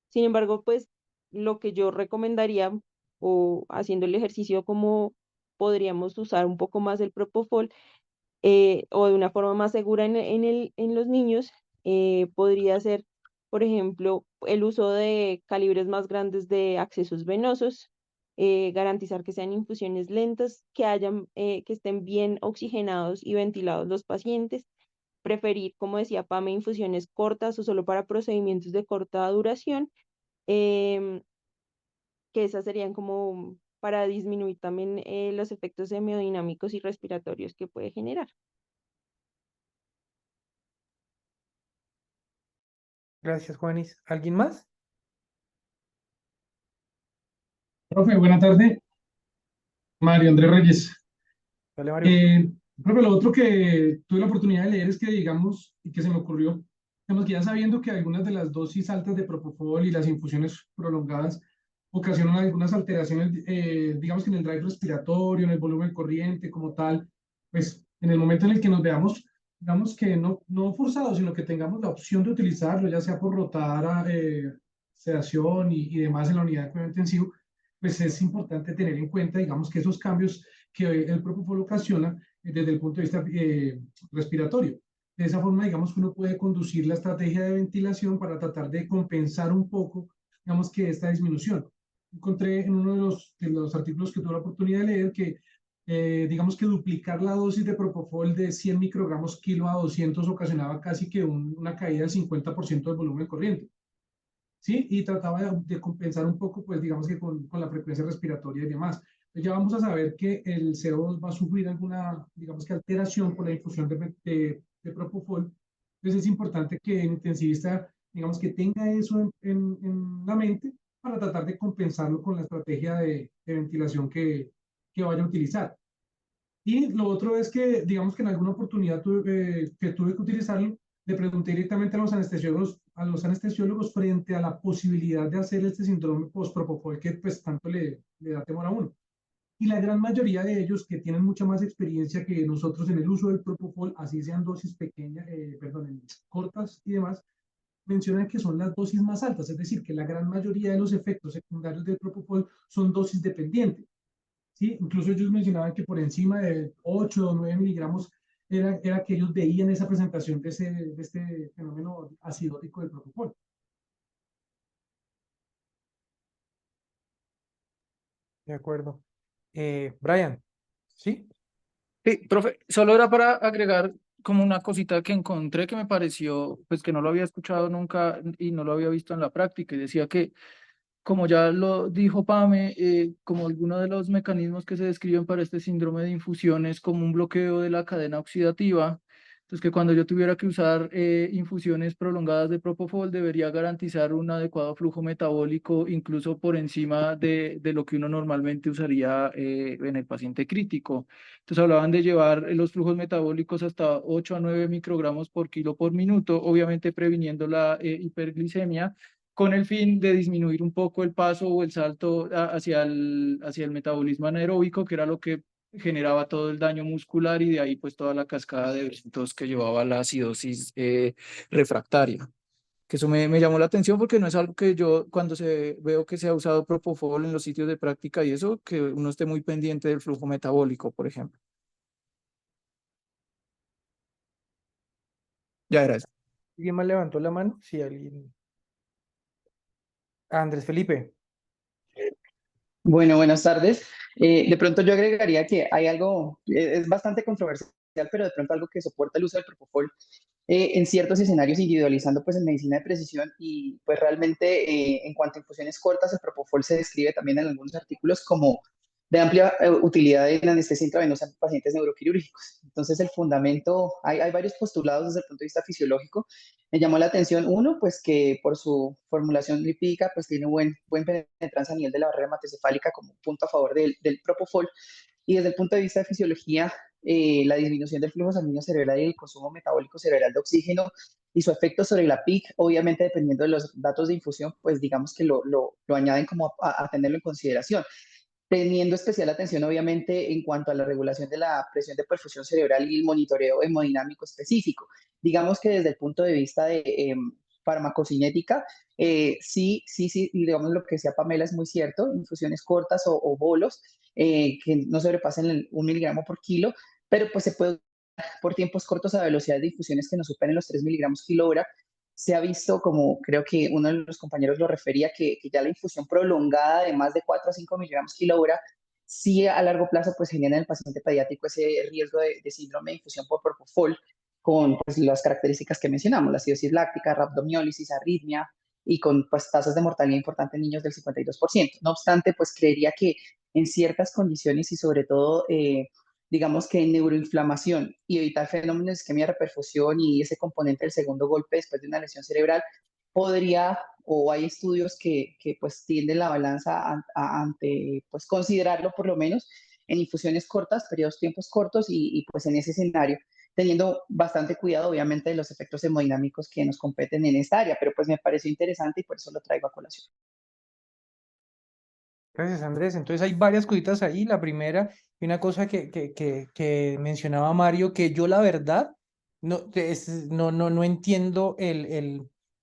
Sin embargo, pues lo que yo recomendaría, o haciendo el ejercicio como podríamos usar un poco más el propofol, o de una forma más segura en los niños, podría ser, por ejemplo, el uso de calibres más grandes de accesos venosos, garantizar que sean infusiones lentas, que estén bien oxigenados y ventilados los pacientes, preferir, como decía Pame, infusiones cortas o solo para procedimientos de corta duración, em, que esas serían como para disminuir también los efectos hemodinámicos y respiratorios que puede generar. Gracias, Juanis. ¿Alguien más? Profe, buena tarde. Mario Andrés Reyes. Dale, Mario. Profe, lo otro que tuve la oportunidad de leer es que, digamos, y que se me ocurrió, digamos que ya sabiendo que algunas de las dosis altas de propofol y las infusiones prolongadas ocasionan algunas alteraciones, digamos que en el drive respiratorio, en el volumen corriente como tal, pues en el momento en el que nos veamos digamos que no forzado, sino que tengamos la opción de utilizarlo, ya sea por rotar sedación y demás en la unidad de cuidado intensivo, pues es importante tener en cuenta, digamos, que esos cambios que el propofol ocasiona desde el punto de vista respiratorio. De esa forma, digamos que uno puede conducir la estrategia de ventilación para tratar de compensar un poco, digamos, que esta disminución. Encontré en uno de los artículos que tuve la oportunidad de leer que digamos que duplicar la dosis de propofol de 100 microgramos kilo a 200 ocasionaba casi que una caída del 50% del volumen corriente. ¿Sí? Y trataba de compensar un poco, pues digamos que con la frecuencia respiratoria y demás. Entonces ya vamos a saber que el CO2 va a sufrir alguna, digamos que alteración por la infusión de propofol. Entonces es importante que el intensivista, digamos que tenga eso en la mente para tratar de compensarlo con la estrategia de ventilación que vaya a utilizar. Y lo otro es que, digamos que en alguna oportunidad que tuve que utilizarlo, le pregunté directamente a los anestesiólogos frente a la posibilidad de hacer este síndrome post-propofol que pues tanto le da temor a uno. Y la gran mayoría de ellos que tienen mucha más experiencia que nosotros en el uso del propofol, así sean dosis pequeñas, cortas y demás, mencionan que son las dosis más altas, es decir, que la gran mayoría de los efectos secundarios del propofol son dosis dependientes. ¿Sí? Incluso ellos mencionaban que por encima de 8 o 9 miligramos era que ellos veían esa presentación de este fenómeno acidótico del propofol. De acuerdo. Brian, ¿sí? Sí, profe, solo era para agregar como una cosita que encontré que me pareció, pues que no lo había escuchado nunca y no lo había visto en la práctica, y decía que, como ya lo dijo Pame, como alguno de los mecanismos que se describen para este síndrome de infusión es como un bloqueo de la cadena oxidativa. Entonces, que cuando yo tuviera que usar infusiones prolongadas de propofol, debería garantizar un adecuado flujo metabólico, incluso por encima de lo que uno normalmente usaría en el paciente crítico. Entonces, hablaban de llevar los flujos metabólicos hasta 8 a 9 microgramos por kilo por minuto, obviamente previniendo la hiperglicemia, con el fin de disminuir un poco el paso o el salto hacia el metabolismo anaeróbico, que era lo que generaba todo el daño muscular, y de ahí pues toda la cascada de eventos que llevaba a la acidosis refractaria. Que eso me llamó la atención porque no es algo que yo, cuando veo que se ha usado propofol en los sitios de práctica y eso, que uno esté muy pendiente del flujo metabólico, por ejemplo. Ya era eso. ¿Alguien más levantó la mano? Sí, alguien. Andrés Felipe. Bueno, buenas tardes. De pronto yo agregaría que hay algo, es bastante controversial, pero de pronto algo que soporta el uso del propofol en ciertos escenarios, individualizando pues en medicina de precisión, y pues realmente en cuanto a infusiones cortas, el propofol se describe también en algunos artículos como de amplia utilidad en anestesia intravenosa en pacientes neuroquirúrgicos. Entonces el fundamento, hay varios postulados desde el punto de vista fisiológico. Me llamó la atención uno, pues que por su formulación lipídica, pues tiene buen penetrancia a nivel de la barrera hematocefálica como punto a favor del propofol. Y desde el punto de vista de fisiología, la disminución del flujo sanguíneo cerebral y el consumo metabólico cerebral de oxígeno y su efecto sobre la PIC, obviamente dependiendo de los datos de infusión, pues digamos que lo añaden como a tenerlo en consideración, teniendo especial atención obviamente en cuanto a la regulación de la presión de perfusión cerebral y el monitoreo hemodinámico específico. Digamos que desde el punto de vista de farmacocinética, sí, y digamos lo que decía Pamela es muy cierto, infusiones cortas o bolos que no sobrepasen el 1 miligramo por kilo, pero pues se puede por tiempos cortos a velocidades de infusiones que no superen los 3 miligramos kilo hora. Se ha visto, como creo que uno de los compañeros lo refería, que ya la infusión prolongada de más de 4 a 5 miligramos kilo hora, sí a largo plazo pues genera en el paciente pediátrico ese riesgo de síndrome de infusión por propofol, con pues, las características que mencionamos, la acidosis láctica, rhabdomiólisis, arritmia, y con pues, tasas de mortalidad importantes en niños del 52%. No obstante, pues creería que en ciertas condiciones y sobre todo digamos que neuroinflamación y evitar fenómenos de isquemia, reperfusión y ese componente del segundo golpe después de una lesión cerebral, podría, o hay estudios que pues tienden la balanza ante pues considerarlo por lo menos en infusiones cortas, periodos tiempos cortos, y pues en ese escenario, teniendo bastante cuidado obviamente de los efectos hemodinámicos que nos competen en esta área, pero pues me pareció interesante y por eso lo traigo a colación. Gracias, Andrés. Entonces hay varias cositas ahí. La primera, y una cosa que mencionaba Mario, que yo la verdad no entiendo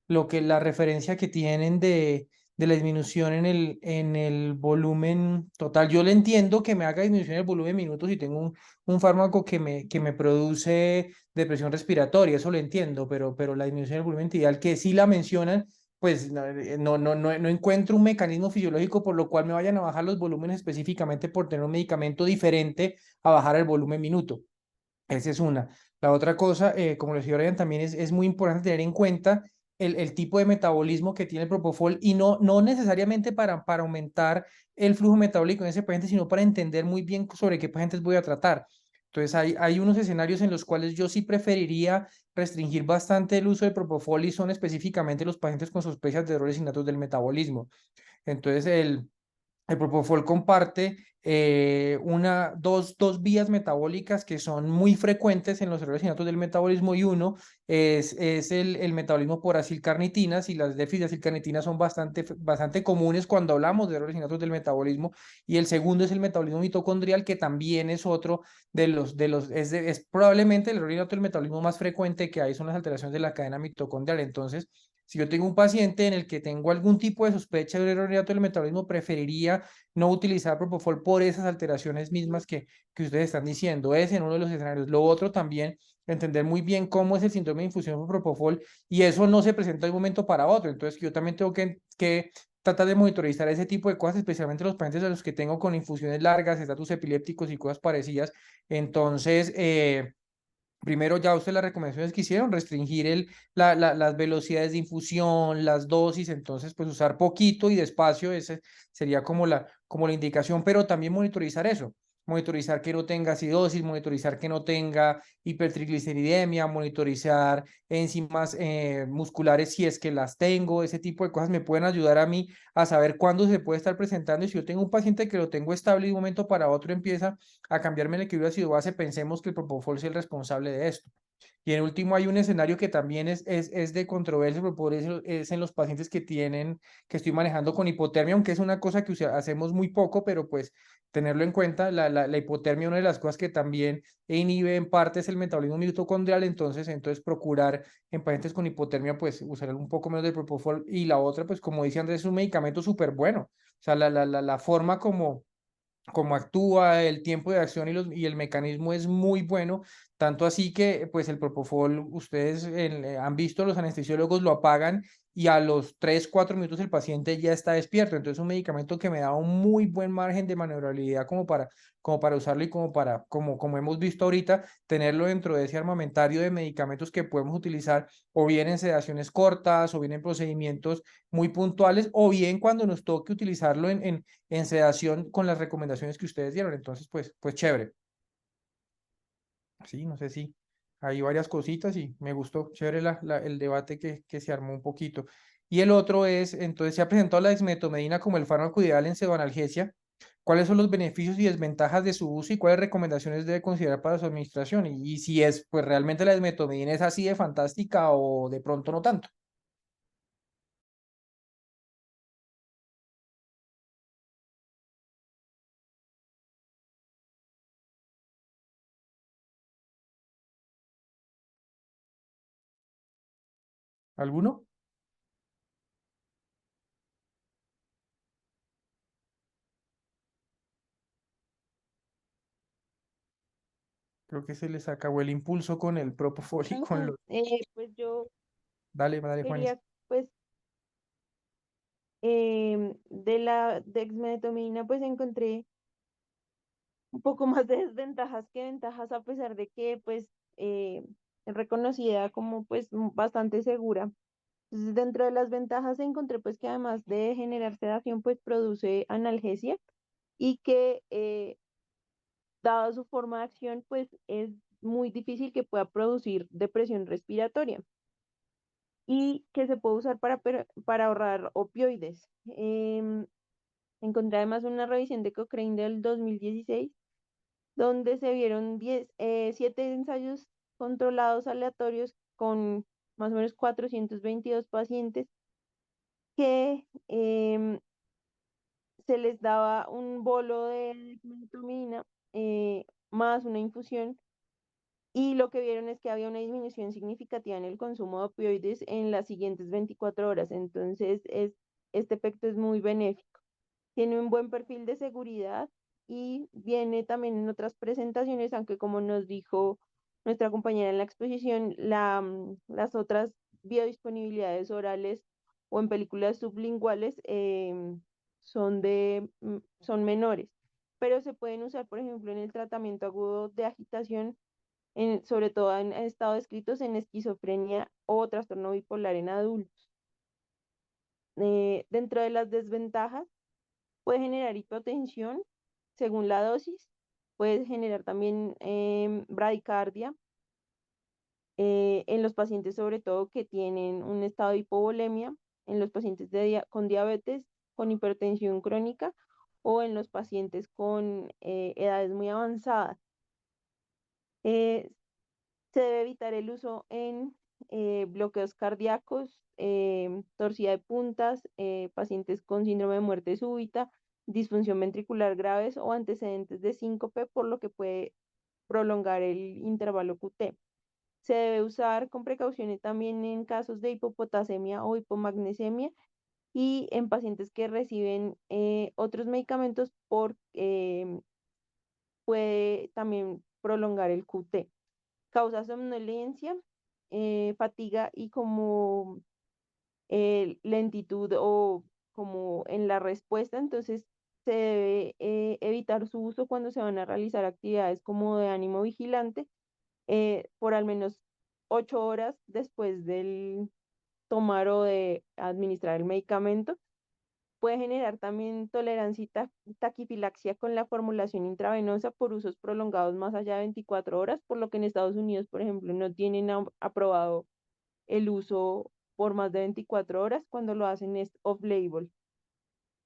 la referencia que tienen de la disminución en el volumen total. Yo le entiendo que me haga disminución en el volumen de minutos si tengo un fármaco que me produce depresión respiratoria, eso lo entiendo, pero la disminución del volumen ideal que sí la mencionan, pues no encuentro un mecanismo fisiológico por lo cual me vayan a bajar los volúmenes específicamente por tener un medicamento diferente a bajar el volumen minuto. Esa es una. La otra cosa, como lo decía Brian, también es muy importante tener en cuenta el tipo de metabolismo que tiene el propofol y no necesariamente para aumentar el flujo metabólico en ese paciente, sino para entender muy bien sobre qué pacientes voy a tratar. Entonces, hay unos escenarios en los cuales yo sí preferiría restringir bastante el uso de propofol y son específicamente los pacientes con sospechas de errores innatos del metabolismo. Entonces, el propofol comparte dos vías metabólicas que son muy frecuentes en los errores innatos del metabolismo y uno es el metabolismo por acilcarnitinas y las déficits de acilcarnitinas son bastante comunes cuando hablamos de errores innatos del metabolismo y el segundo es el metabolismo mitocondrial que también es otro es probablemente el error innato del metabolismo más frecuente que hay son las alteraciones de la cadena mitocondrial. Entonces, si yo tengo un paciente en el que tengo algún tipo de sospecha de error innato del metabolismo, preferiría no utilizar propofol por esas alteraciones mismas que ustedes están diciendo. Es en uno de los escenarios. Lo otro también, entender muy bien cómo es el síndrome de infusión por propofol y eso no se presenta de un momento para otro. Entonces, yo también tengo que tratar de monitorizar ese tipo de cosas, especialmente los pacientes a los que tengo con infusiones largas, estatus epilépticos y cosas parecidas. Entonces, primero, ya usted las recomendaciones que hicieron, restringir las velocidades de infusión, las dosis, entonces pues usar poquito y despacio, ese sería como la indicación, pero también monitorizar eso, monitorizar que no tenga acidosis, monitorizar que no tenga hipertrigliceridemia, monitorizar enzimas musculares si es que las tengo, ese tipo de cosas me pueden ayudar a mí a saber cuándo se puede estar presentando y si yo tengo un paciente que lo tengo estable y de un momento para otro empieza a cambiarme el equilibrio ácido-base, pensemos que el propofol es el responsable de esto. Y en último hay un escenario que también es de controversia, pero por eso es en los pacientes que estoy manejando con hipotermia, aunque es una cosa que hacemos muy poco, pero pues tenerlo en cuenta, la hipotermia, una de las cosas que también inhibe en parte es el metabolismo mitocondrial, entonces procurar en pacientes con hipotermia, pues usar un poco menos de propofol y la otra, pues como dice Andrés, es un medicamento súper bueno. O sea, la forma como actúa, el tiempo de acción y el mecanismo es muy bueno, tanto así que pues el propofol, ustedes han visto, los anestesiólogos lo apagan y a los 3 4 minutos el paciente ya está despierto, entonces es un medicamento que me da un muy buen margen de maniobrabilidad como para usarlo y como hemos visto ahorita, tenerlo dentro de ese armamentario de medicamentos que podemos utilizar o bien en sedaciones cortas o bien en procedimientos muy puntuales o bien cuando nos toque utilizarlo en sedación con las recomendaciones que ustedes dieron. Entonces, pues chévere. Sí, no sé si hay varias cositas y me gustó, chévere el debate que se armó un poquito. Y el otro es, entonces se ha presentado la dexmedetomidina como el fármaco ideal en pseudoanalgesia. ¿Cuáles son los beneficios y desventajas de su uso y cuáles recomendaciones debe considerar para su administración? Y si es, pues realmente la dexmedetomidina es así de fantástica o de pronto no tanto. ¿Alguno? Creo que se les acabó el impulso con el propofol y con Ajá, los... pues yo Dale, Juanis. quería, pues, de la dexmedetomidina, pues encontré un poco más de desventajas que ventajas, a pesar de que, pues, es reconocida como, pues, bastante segura. Entonces, dentro de las ventajas encontré, pues, que además de generar sedación, pues, produce analgesia y que, dada su forma de acción, pues, es muy difícil que pueda producir depresión respiratoria y que se puede usar para ahorrar opioides. Encontré además una revisión de Cochrane del 2016 donde se vieron 7 ensayos controlados aleatorios con más o menos 422 pacientes que se les daba un bolo de dexmedetomidina más una infusión y lo que vieron es que había una disminución significativa en el consumo de opioides en las siguientes 24 horas. Entonces, este efecto es muy benéfico. Tiene un buen perfil de seguridad y viene también en otras presentaciones, aunque como nos dijo nuestra compañera en la exposición, las otras biodisponibilidades orales o en películas sublinguales son menores, pero se pueden usar, por ejemplo, en el tratamiento agudo de agitación, sobre todo en estado descritos en esquizofrenia o trastorno bipolar en adultos. Dentro de las desventajas, puede generar hipotensión según la dosis, puede generar también bradicardia en los pacientes sobre todo que tienen un estado de hipovolemia, en los pacientes con diabetes, con hipertensión crónica o en los pacientes con edades muy avanzadas. Eh, Se debe evitar el uso en bloqueos cardíacos, torcida de puntas, pacientes con síndrome de muerte súbita, disfunción ventricular graves o antecedentes de síncope, por lo que puede prolongar el intervalo QT. Se debe usar con precauciones también en casos de hipopotasemia o hipomagnesemia y en pacientes que reciben otros medicamentos puede también prolongar el QT. Causa somnolencia, fatiga y como lentitud o como en la respuesta, entonces se debe evitar su uso cuando se van a realizar actividades como de ánimo vigilante por al menos 8 horas después del tomar o de administrar el medicamento. Puede generar también tolerancia y taquifilaxia con la formulación intravenosa por usos prolongados más allá de 24 horas, por lo que en Estados Unidos, por ejemplo, no tienen aprobado el uso por más de 24 horas, cuando lo hacen es off-label.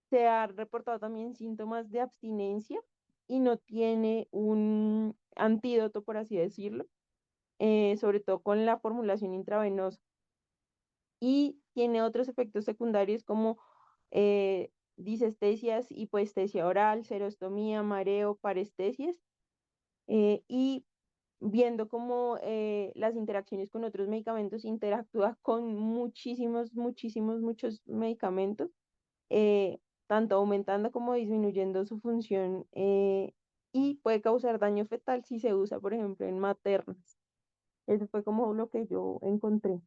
Se ha reportado también síntomas de abstinencia y no tiene un antídoto, por así decirlo, sobre todo con la formulación intravenosa. Y tiene otros efectos secundarios como disestesias, hipoestesia oral, serostomía, mareo, parestesias, y viendo cómo las interacciones con otros medicamentos interactúa con muchos medicamentos, eh, tanto aumentando como disminuyendo su función, y puede causar daño fetal si se usa, por ejemplo, en maternas. Eso fue como lo que yo encontré.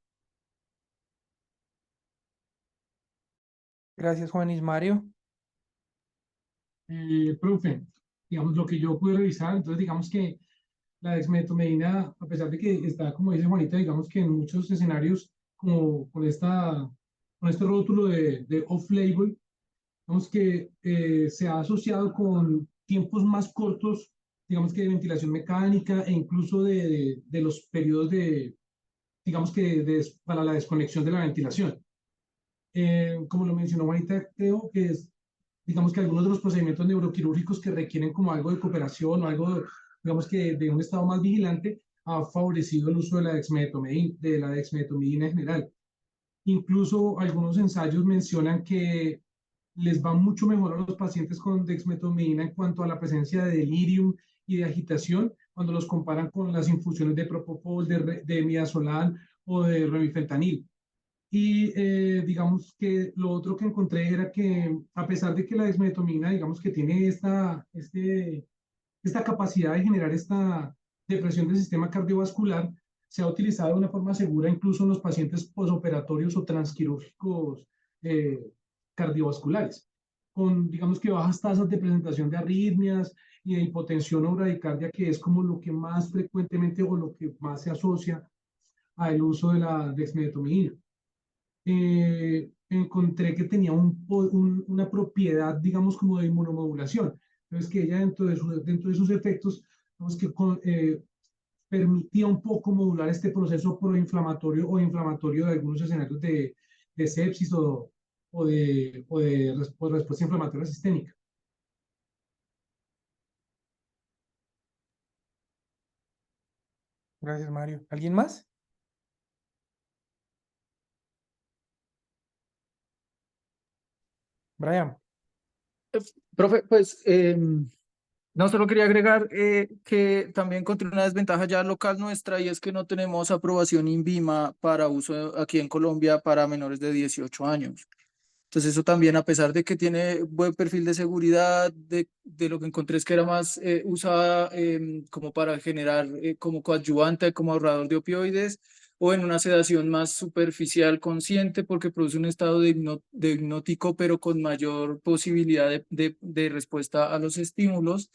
Gracias, Juanis. Mario. Profe, digamos lo que yo pude revisar, entonces digamos que la dexmedetomidina, a pesar de que está, como dice Juanita, digamos que en muchos escenarios, como con este rótulo de off-label, digamos que se ha asociado con tiempos más cortos, digamos que de ventilación mecánica e incluso de los periodos digamos que para la desconexión de la ventilación. Como lo mencionó Juanita, creo que es, digamos que algunos de los procedimientos neuroquirúrgicos que requieren como algo de cooperación o algo, digamos que de un estado más vigilante, ha favorecido el uso de la dexmedetomidina en general. Incluso algunos ensayos mencionan que les va mucho mejor a los pacientes con dexmedetomidina en cuanto a la presencia de delirium y de agitación cuando los comparan con las infusiones de propofol, de midazolam o de remifentanil. Y digamos que lo otro que encontré era que a pesar de que la dexmedetomidina, digamos que tiene esta capacidad de generar esta depresión del sistema cardiovascular, se ha utilizado de una forma segura incluso en los pacientes posoperatorios o transquirúrgicos eh, cardiovasculares, con digamos que bajas tasas de presentación de arritmias y de hipotensión o bradicardia, que es como lo que más frecuentemente o lo que más se asocia al uso de la dexmedetomidina. Encontré que tenía una propiedad, digamos, como de inmunomodulación. Entonces, que ella dentro de sus efectos, digamos que permitía un poco modular este proceso proinflamatorio o inflamatorio de algunos escenarios de sepsis o respuesta inflamatoria sistémica. Gracias, Mario. ¿Alguien más? Brian. Profe, pues No, solo quería agregar que también encontré una desventaja ya local nuestra y es que no tenemos aprobación INVIMA para uso aquí en Colombia para menores de 18 años. Entonces eso también, a pesar de que tiene buen perfil de seguridad, de lo que encontré es que era más usada como para generar como coadyuvante, como ahorrador de opioides, o en una sedación más superficial consciente porque produce un estado de hipnótico, pero con mayor posibilidad de respuesta a los estímulos.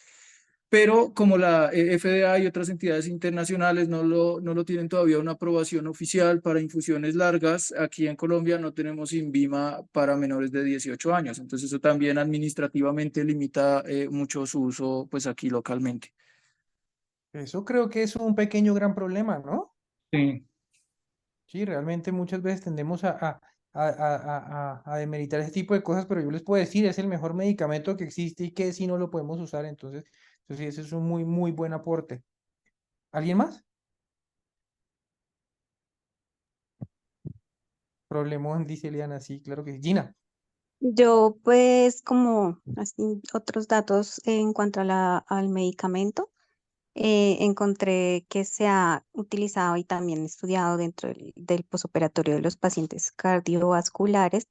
Pero como la FDA y otras entidades internacionales no lo tienen todavía una aprobación oficial para infusiones largas, aquí en Colombia no tenemos INVIMA para menores de 18 años. Entonces eso también administrativamente limita mucho su uso pues aquí localmente. Eso creo que es un pequeño gran problema, ¿no? Sí. Sí, realmente muchas veces tendemos a demeritar ese tipo de cosas, pero yo les puedo decir, es el mejor medicamento que existe y que si no lo podemos usar, entonces sí, ese es un muy, muy buen aporte. ¿Alguien más? Problemón, dice Eliana, sí, claro que sí. Gina. Yo pues como así otros datos en cuanto a al medicamento, encontré que se ha utilizado y también estudiado dentro del posoperatorio de los pacientes cardiovasculares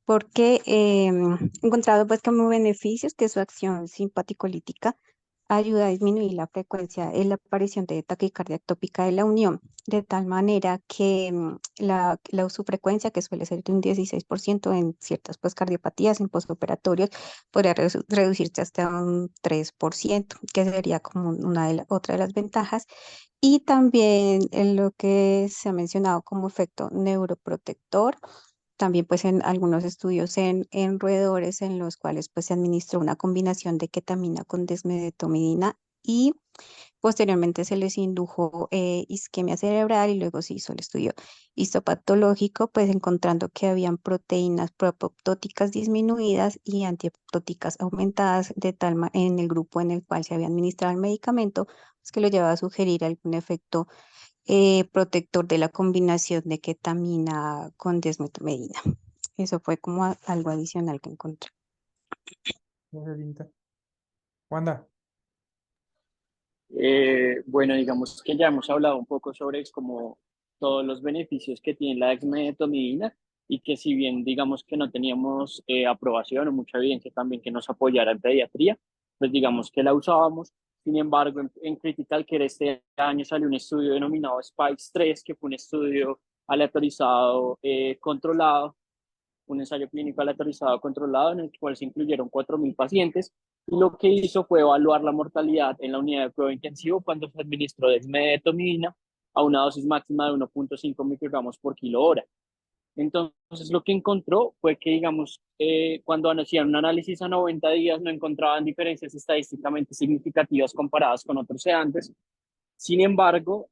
porque he encontrado pues como beneficios que su acción simpaticolítica ayuda a disminuir la frecuencia en la aparición de taquicardia ectópica de la unión, de tal manera que su frecuencia, que suele ser de un 16% en ciertas pues, cardiopatías en postoperatorios, podría reducirse hasta un 3%, que sería como otra de las ventajas. Y también en lo que se ha mencionado como efecto neuroprotector, también pues en algunos estudios en roedores en los cuales pues se administró una combinación de ketamina con desmedetomidina y posteriormente se les indujo isquemia cerebral y luego se hizo el estudio histopatológico pues encontrando que habían proteínas proapoptóticas disminuidas y antiapoptóticas aumentadas en el grupo en el cual se había administrado el medicamento, pues que lo llevaba a sugerir algún efecto protector de la combinación de ketamina con desmetamidina. Eso fue como algo adicional que encontré. Gracias, Ginita. Wanda. Bueno, digamos que ya hemos hablado un poco sobre como todos los beneficios que tiene la dexmedetomidina y que si bien digamos que no teníamos aprobación o mucha evidencia también que nos apoyara en pediatría, pues digamos que la usábamos. Sin embargo, en Critical Care este año salió un estudio denominado SPICE-3, que fue un estudio aleatorizado controlado, un ensayo clínico aleatorizado controlado en el cual se incluyeron 4.000 pacientes y lo que hizo fue evaluar la mortalidad en la unidad de prueba intensivo cuando se administró desmedetomidina a una dosis máxima de 1.5 microgramos por kilo hora. Entonces, lo que encontró fue que, digamos, cuando hacían un análisis a 90 días no encontraban diferencias estadísticamente significativas comparadas con otros sedantes. Sin embargo,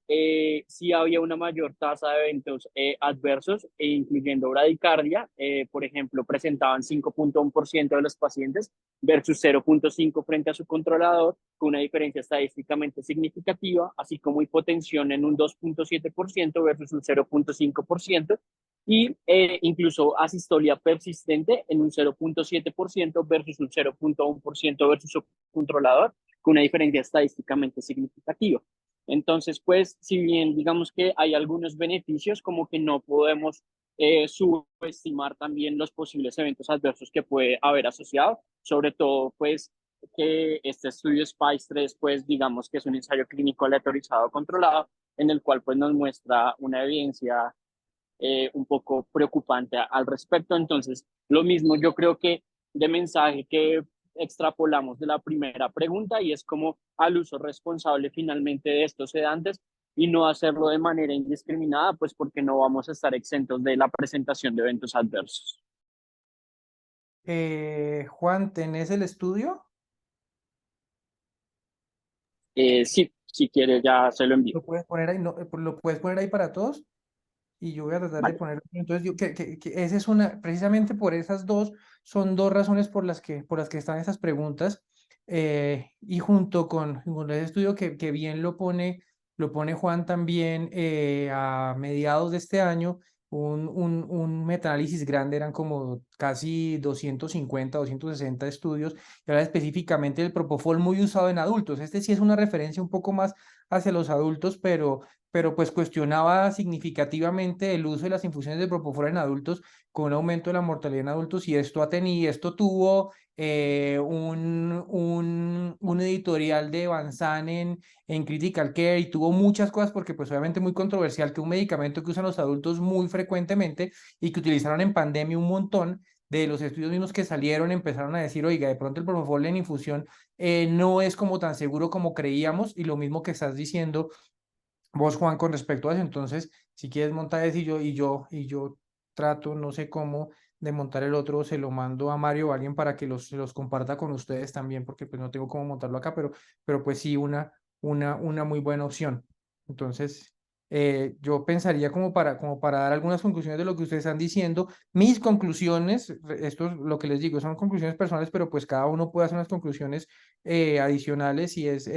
sí había una mayor tasa de eventos adversos, incluyendo bradicardia. Por ejemplo, presentaban 5.1% de los pacientes versus 0.5% frente a su controlador, con una diferencia estadísticamente significativa, así como hipotensión en un 2.7% versus un 0.5%, y incluso asistolia persistente en un 0.7% versus un 0.1% versus su controlador, con una diferencia estadísticamente significativa. Entonces, pues, si bien digamos que hay algunos beneficios, como que no podemos subestimar también los posibles eventos adversos que puede haber asociado, sobre todo, pues, que este estudio SPICE-3, pues, digamos que es un ensayo clínico aleatorizado controlado, en el cual, pues, nos muestra una evidencia un poco preocupante al respecto. Entonces, lo mismo, yo creo que de mensaje que extrapolamos de la primera pregunta y es como al uso responsable finalmente de estos sedantes y no hacerlo de manera indiscriminada, pues porque no vamos a estar exentos de la presentación de eventos adversos. Juan, ¿tenés el estudio? Sí, si quiere ya se lo envío. ¿Lo puedes poner ahí? No, ¿lo puedes poner ahí para todos? Y yo voy a tratar de Vale. ponerlo. Entonces, que esa es precisamente por esas dos, son dos razones por las que están esas preguntas. Y junto con ese estudio que bien lo pone Juan también a mediados de este año, un metaanálisis grande, eran como casi 250, 260 estudios, y habla específicamente del propofol muy usado en adultos. Este sí es una referencia un poco más hacia los adultos, pero pues cuestionaba significativamente el uso de las infusiones de propofol en adultos con un aumento de la mortalidad en adultos, y esto tuvo un editorial de Van Zandt en Critical Care, y tuvo muchas cosas porque pues obviamente muy controversial que un medicamento que usan los adultos muy frecuentemente y que utilizaron en pandemia un montón. De los estudios mismos que salieron empezaron a decir, oiga, de pronto el propofol en infusión no es como tan seguro como creíamos, y lo mismo que estás diciendo vos, Juan, con respecto a eso. Entonces, si quieres montar eso y yo trato, no sé cómo, de montar el otro, se lo mando a Mario o a alguien para que los comparta con ustedes también, porque pues no tengo cómo montarlo acá, pero pues sí, una muy buena opción. Entonces, yo pensaría como para dar algunas conclusiones de lo que ustedes están diciendo. Mis conclusiones, esto es lo que les digo, son conclusiones personales, pero pues cada uno puede hacer unas conclusiones adicionales, y es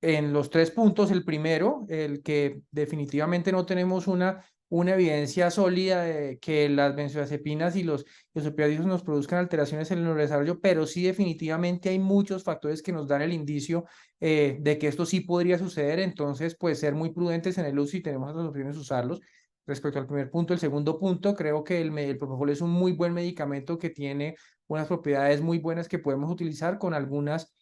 en los 3 puntos. El primero, el que definitivamente no tenemos una evidencia sólida de que las benzodiazepinas y los opiáceos nos produzcan alteraciones en el neurodesarrollo, pero sí definitivamente hay muchos factores que nos dan el indicio de que esto sí podría suceder. Entonces, pues ser muy prudentes en el uso, y tenemos las opciones de usarlos. Respecto al primer punto, el segundo punto, creo que el propofol es un muy buen medicamento que tiene unas propiedades muy buenas que podemos utilizar con algunas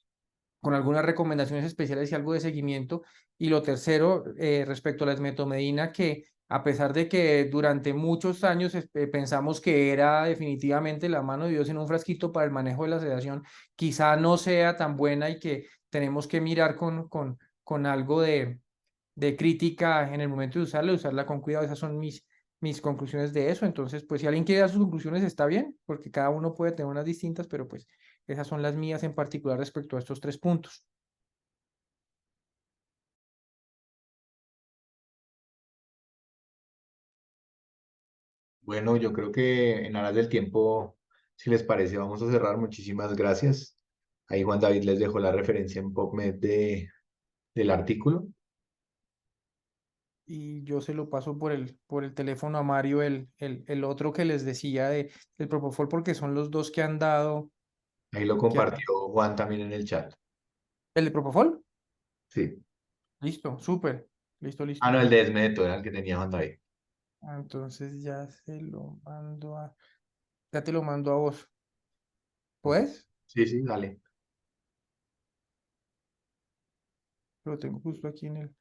recomendaciones especiales y algo de seguimiento. Y lo tercero, respecto a la esmetomedina, que a pesar de que durante muchos años pensamos que era definitivamente la mano de Dios en un frasquito para el manejo de la sedación, quizá no sea tan buena, y que tenemos que mirar con algo de crítica en el momento de usarla con cuidado. Esas son mis conclusiones de eso. Entonces, pues si alguien quiere dar sus conclusiones, está bien, porque cada uno puede tener unas distintas, pero pues esas son las mías en particular respecto a estos 3 puntos. Bueno, yo creo que en aras del tiempo, si les parece, vamos a cerrar. Muchísimas gracias. Ahí Juan David les dejó la referencia en PubMed del artículo. Y yo se lo paso por el teléfono a Mario, el otro que les decía del Propofol, porque son los dos que han dado. Ahí lo compartió Juan también en el chat. ¿El de Propofol? Sí. Listo, súper. Listo, Ah, listo. no, el de Esmeto era el que tenía Juan David. Entonces ya te lo mando a vos. ¿Puedes? Sí, sí, dale. Lo tengo justo aquí en el.